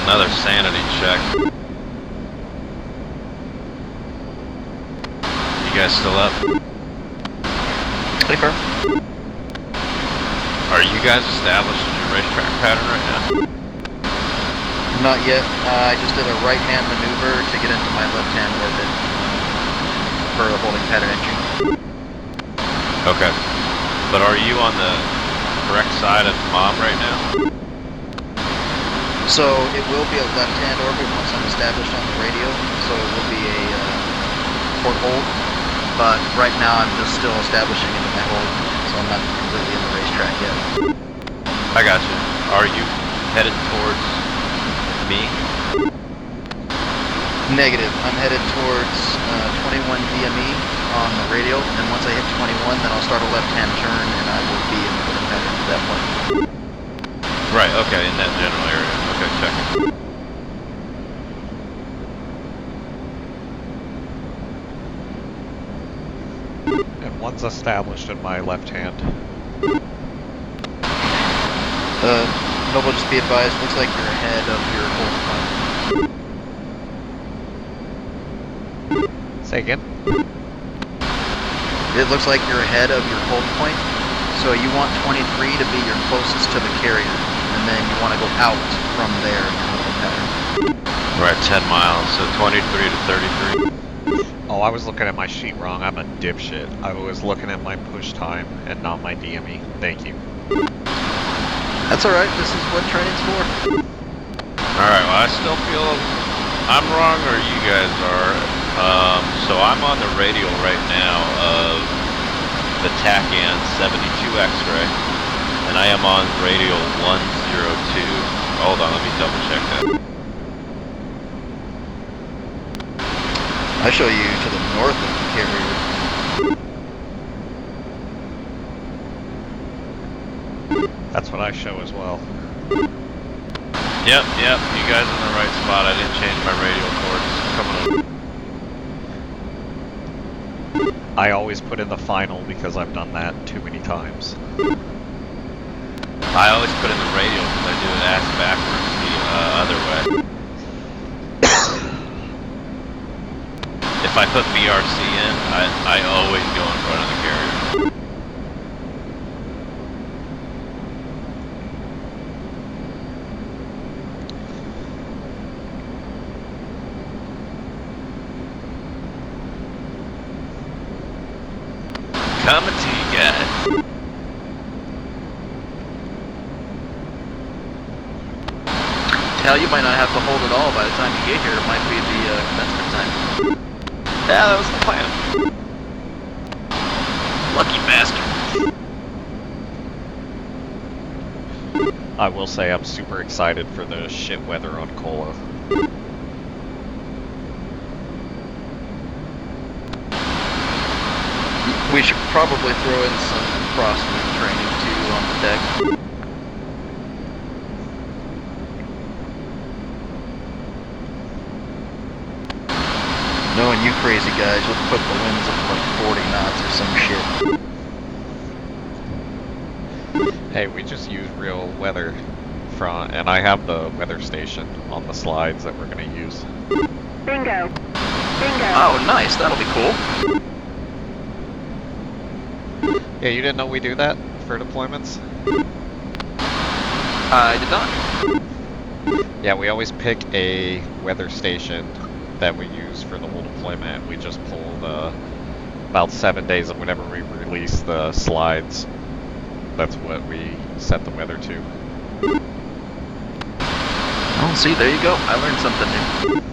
another sanity check. You guys still up? Clear. Are you guys established in your racetrack pattern right now? Not yet. I just did a right-hand maneuver to get into my left-hand orbit for the holding pattern entry. Okay. But are you on the correct side of mom right now? So it will be a left-hand orbit once I'm established on the radio. So it will be a port hold. But right now I'm just still establishing into my hold. So I'm not completely in the racetrack yet. I got you. Are you headed towards me? Negative. I'm headed towards 21 DME on the radio, and once I hit 21, then I'll start a left-hand turn, and I will be in the holding pattern at that point. Right, okay, in that general area. Okay, check it. And one's established in my left hand. Noble, just be advised, looks like you're ahead of your holding point. Say again? It looks like you're ahead of your hold point, so you want 23 to be your closest to the carrier, and then you want to go out from there in your holding pattern. We're at 10 miles, so 23 to 33. Oh, I was looking at my sheet wrong. I'm a dipshit. I was looking at my push time and not my DME. Thank you. That's alright, this is what training's for. Alright, well I still feel I'm wrong or you guys are. So I'm on the radial right now of the TACAN 72 X-ray, and I am on radial 102. Hold on, let me double check that. I show you to the north of the carrier. That's what I show as well. Yep, you guys are in the right spot. I didn't change my radial course. Coming up. I always put in the final because I've done that too many times. I always put in the radial because I do it ass backwards the other way. If I put BRC in, I always go in front of the carrier. Coming to you guys. Hell, you might not have to hold it all by the time you get here. It might be the commencement time. Yeah, that was the plan. Lucky bastard. I will say I'm super excited for the shit weather on Kola. We should probably throw in some crosswind training too on the deck. Knowing you crazy guys, you'll put the winds up to like 40 knots or some shit. Hey, we just use real weather and I have the weather station on the slides that we're going to use. Bingo. Bingo. Oh, nice. That'll be cool. Yeah, you didn't know we do that for deployments? I did not. Yeah, we always pick a weather station that we use for the whole deployment. We just pull about 7 days of whenever we release the slides. That's what we set the weather to. Oh, see, there you go. I learned something new.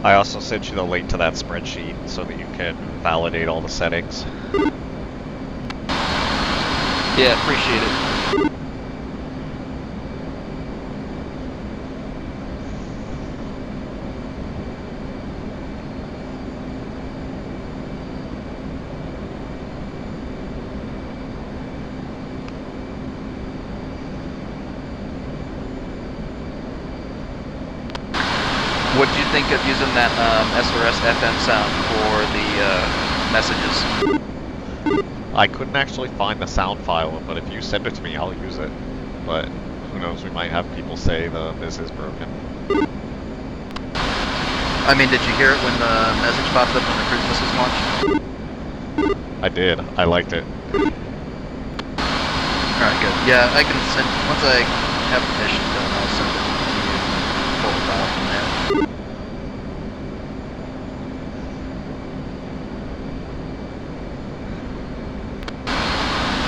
I also sent you the link to that spreadsheet so that you can validate all the settings. Yeah, appreciate it. What did you think of using that SRS FM sound for the messages? I couldn't actually find the sound file, but if you send it to me, I'll use it. But who knows, we might have people say the Miz is broken. I mean, did you hear it when the message popped up when the cruise missiles launched? I did. I liked it. Alright, good. Yeah, I can send, once I have the mission done, I'll send it to you. Pull the file from there.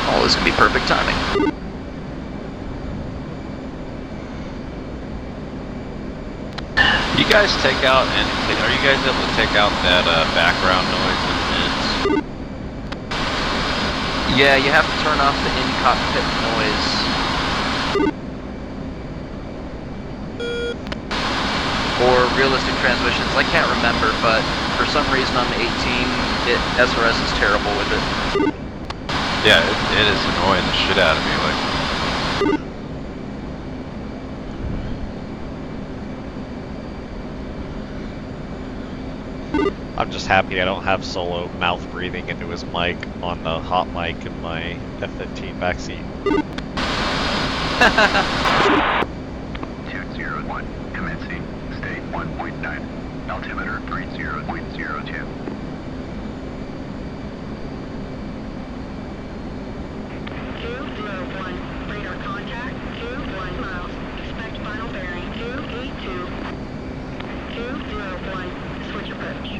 Oh, this could be perfect timing. You guys take out, and are you guys able to take out that background noise with mids? Yeah, you have to turn off the in-cockpit noise. Or realistic transmissions, I can't remember, but for some reason on the 18, SRS is terrible with it. Yeah, it is annoying the shit out of me. Like, I'm just happy I don't have Solo mouth breathing into his mic on the hot mic in my F-15 backseat. 201, commencing, state 1.9, altimeter 30.02. 201, radar contact, 21 miles. Expect final bearing 282. 201, switch approach.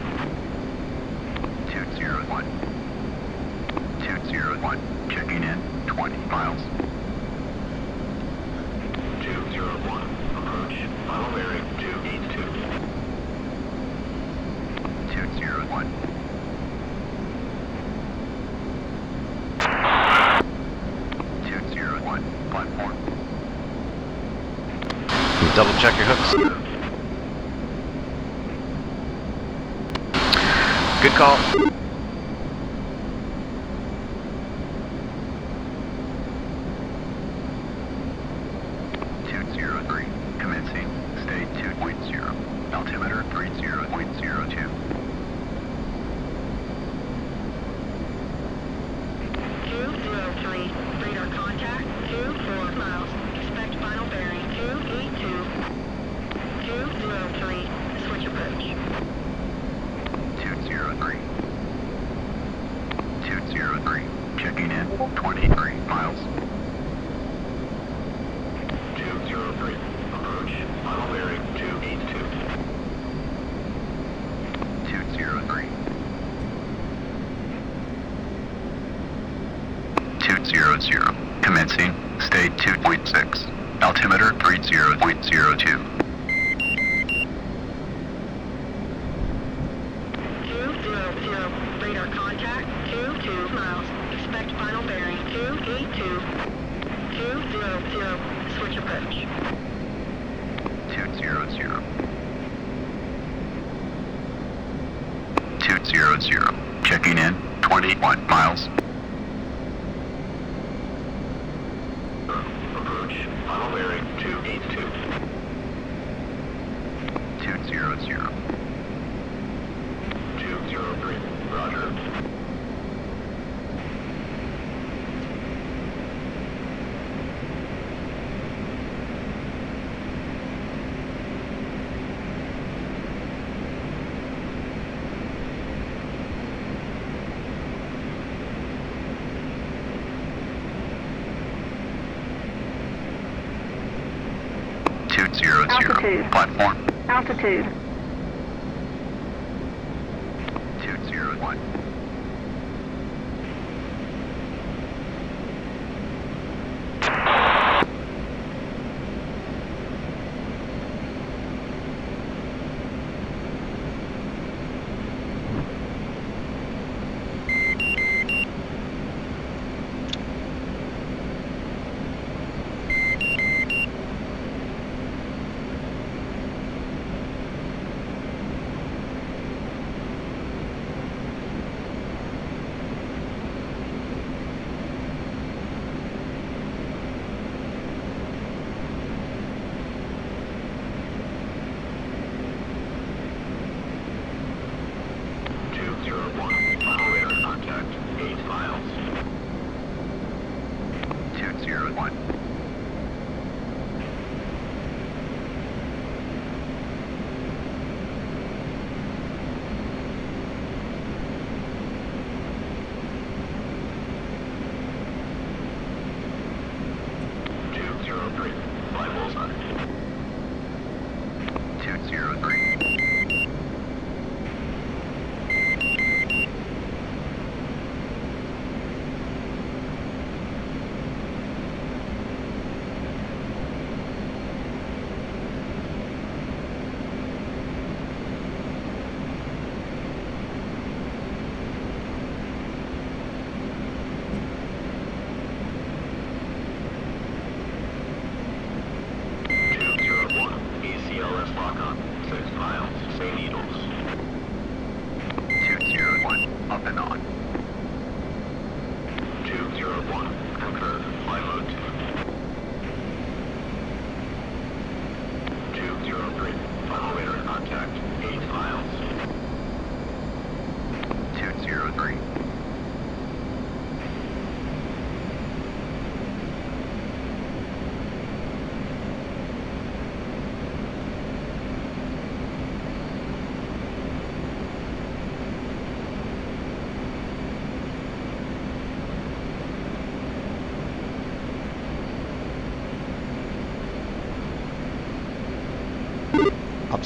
201. 201, checking in, 20 miles. 201, approach, final bearing 282. 201. 201, platform. double check your hooks. Good call. 203, commencing, state 2.0, altimeter 30.02. 203, radar contact, 24 miles. Expect final bearing 282. 203, switch approach. 203. 203, checking in, 23 miles. 203, approach, final bearing 282. 203. 200, commencing, state 2.6, altimeter 30.02. 200, radar contact, 22 miles. Expect final bearing 282. 200, switch approach. 200. 200, checking in, 21 miles. Approach, final bearing 282. 200. 203, roger. 200, Altitude. platform. Altitude. 201. 201.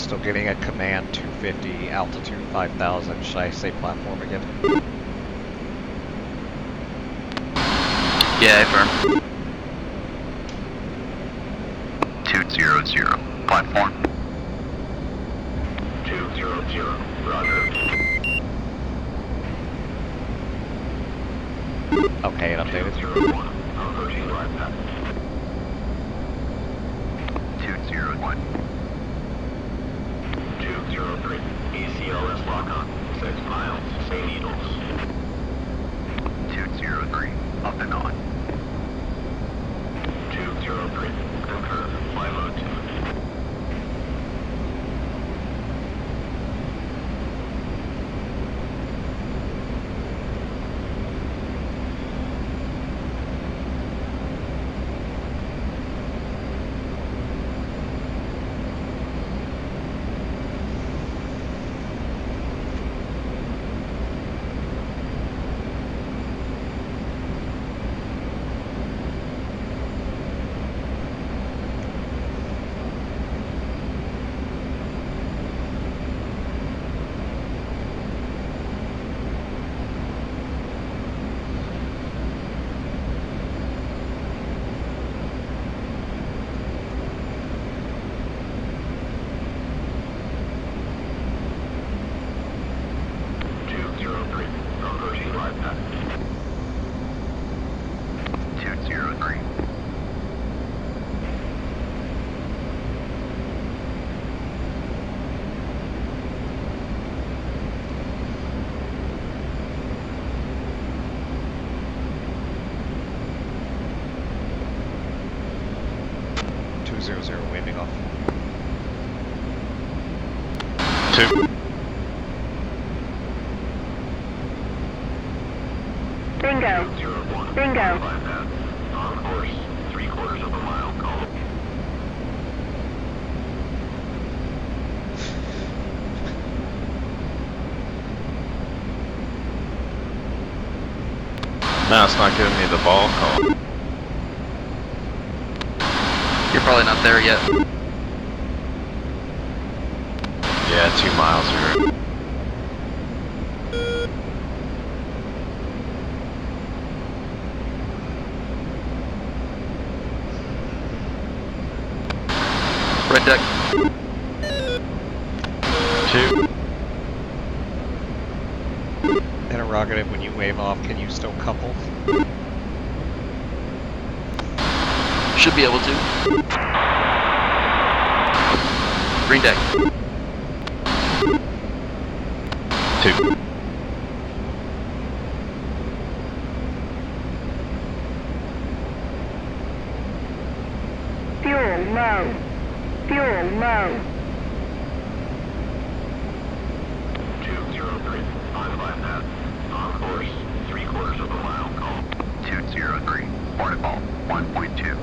still getting a command 250, altitude 5000. Should I say platform again? Yeah, affirm. 200. Platform. 200. Roger. Okay, and updated. 201. Approaching right path. 201. 203. ECLS lock-on. 6 miles. St. Needles. 203. Up and on. 203. Concur. Fly mode 2. Approaching right path. 203. Waving off. 2. Bingo. 201. Bingo. Fly path. On course. 3/4 of a mile. Call. Now it's not giving me the ball call. You're probably not there yet. Yeah, 2 miles are. Red deck. 2. Interrogative, when you wave off, can you still couple? Should be able to. Green deck. 2. Fuel low. Fuel low. 203. On fly path. On course. 3/4 of a mile. Call. 203. Waterfall. 1.2.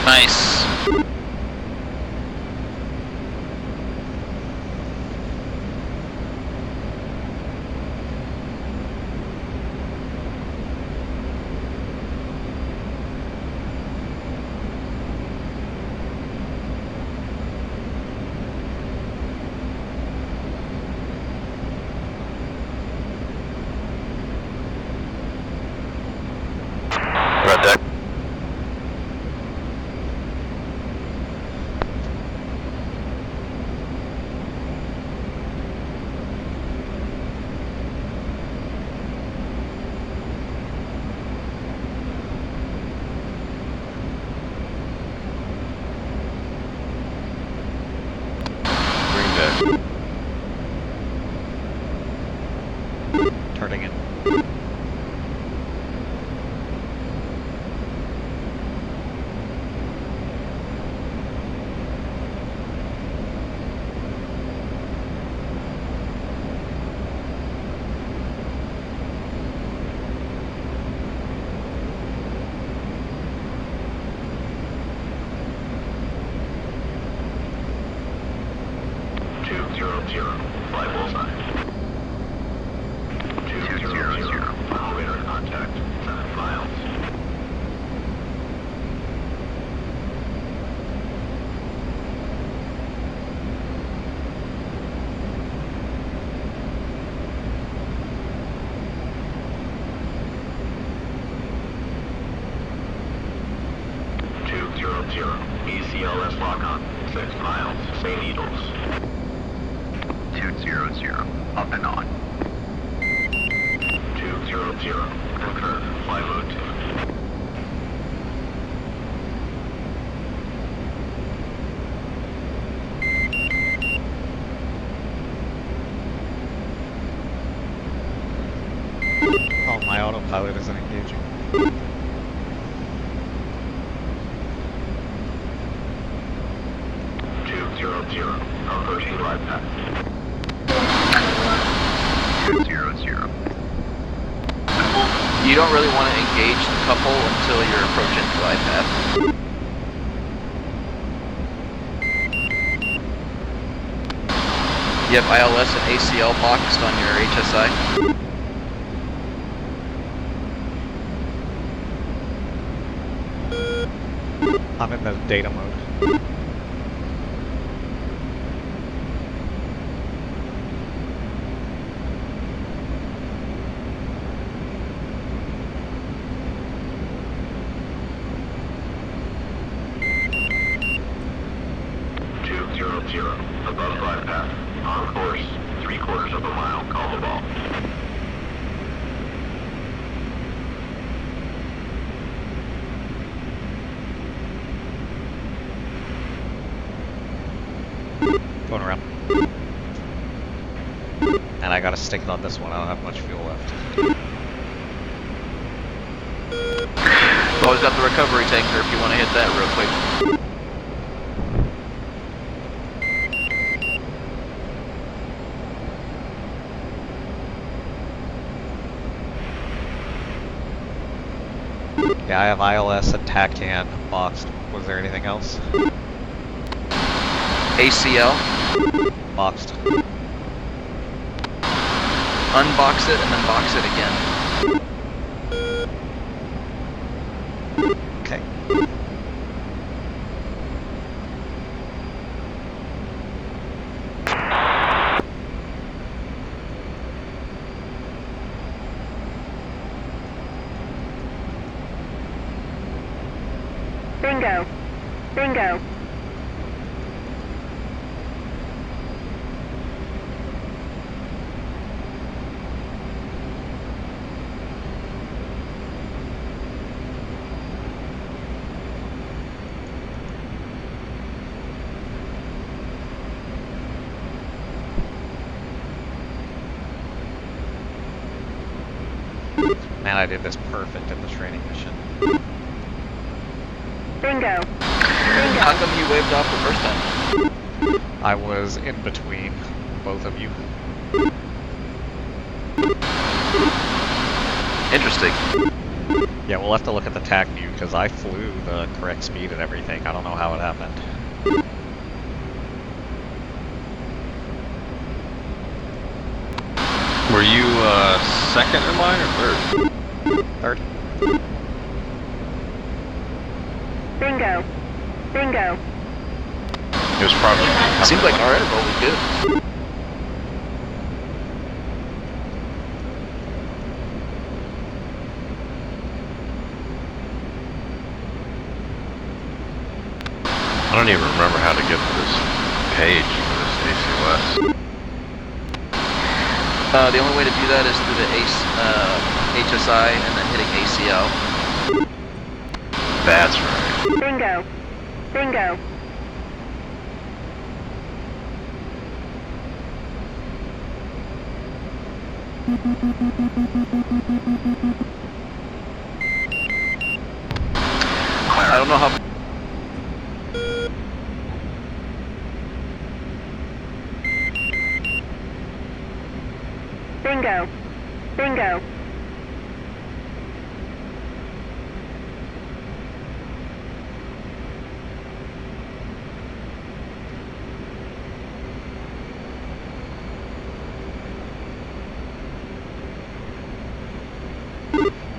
Nice. Red deck. Green deck. Turning in. lock on 6 miles, St. Needles. 200, up and on. 200, confirm, fly mode 2. Oh, my autopilot isn't engaging. Approaching glide path. 200. You don't really want to engage the couple until you're approaching the glide path. You have ILS and ACL boxed on your HSI. I'm in the data mode. Above glide path. On course. 3/4 of a mile. Call the ball. Going around. And I gotta stick it on this one, I don't have much fuel left. Always got the recovery tanker if you want to hit that real quick. Yeah, I have ILS and TACAN boxed. Was there anything else? ACL, Boxed. unbox it and then box it again. Okay. Bingo. Bingo. Man, I did this perfect in the training mission. Bingo. How come you waved off the first time? I was in between both of you. Interesting. Yeah, we'll have to look at the TAC view, because I flew the correct speed and everything. I don't know how it happened. Were you second in line or third? Third. Bingo. Bingo. It was probably. Seems like our interval was good. I don't even remember how to get to this page for this ACLS. The only way to do that is through the HSI and then hitting ACL. That's right. Bingo. Bingo. I don't know how. Bingo. Bingo.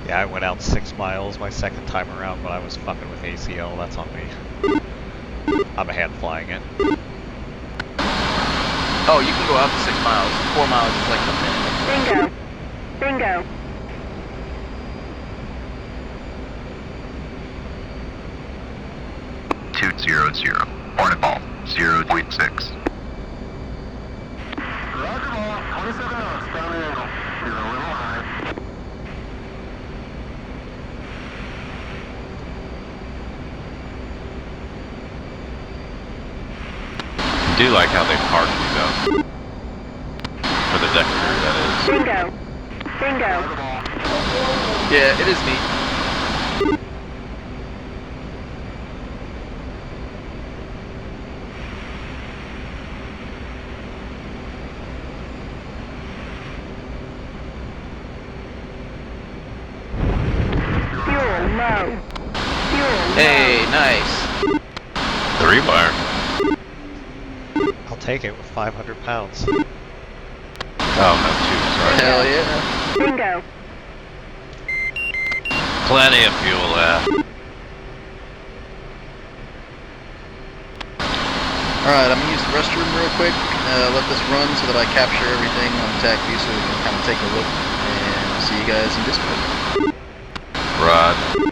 Yeah, I went out 6 miles my second time around, but I was fucking with ACL. That's on me. I'm ahead flying it. Oh, you can go out to 6 miles. 4 miles is like a minute. Bingo. Bingo. Hornetball, 0.6. Roger ball, 27 knots, down angle. You're a little high. I do like how they park you though. For the deck crew, that is. Bingo. Bingo. Yeah, it is neat. Fuel low. Fuel Hey, nice. 3-wire. I'll take it with 500 pounds. Oh, no, 2, sorry. Hell yeah. Bingo. Plenty of fuel left. Alright, I'm gonna use the restroom real quick. Let this run so that I capture everything on the TAC view so we can kind of take a look and see you guys in Discord. Rod.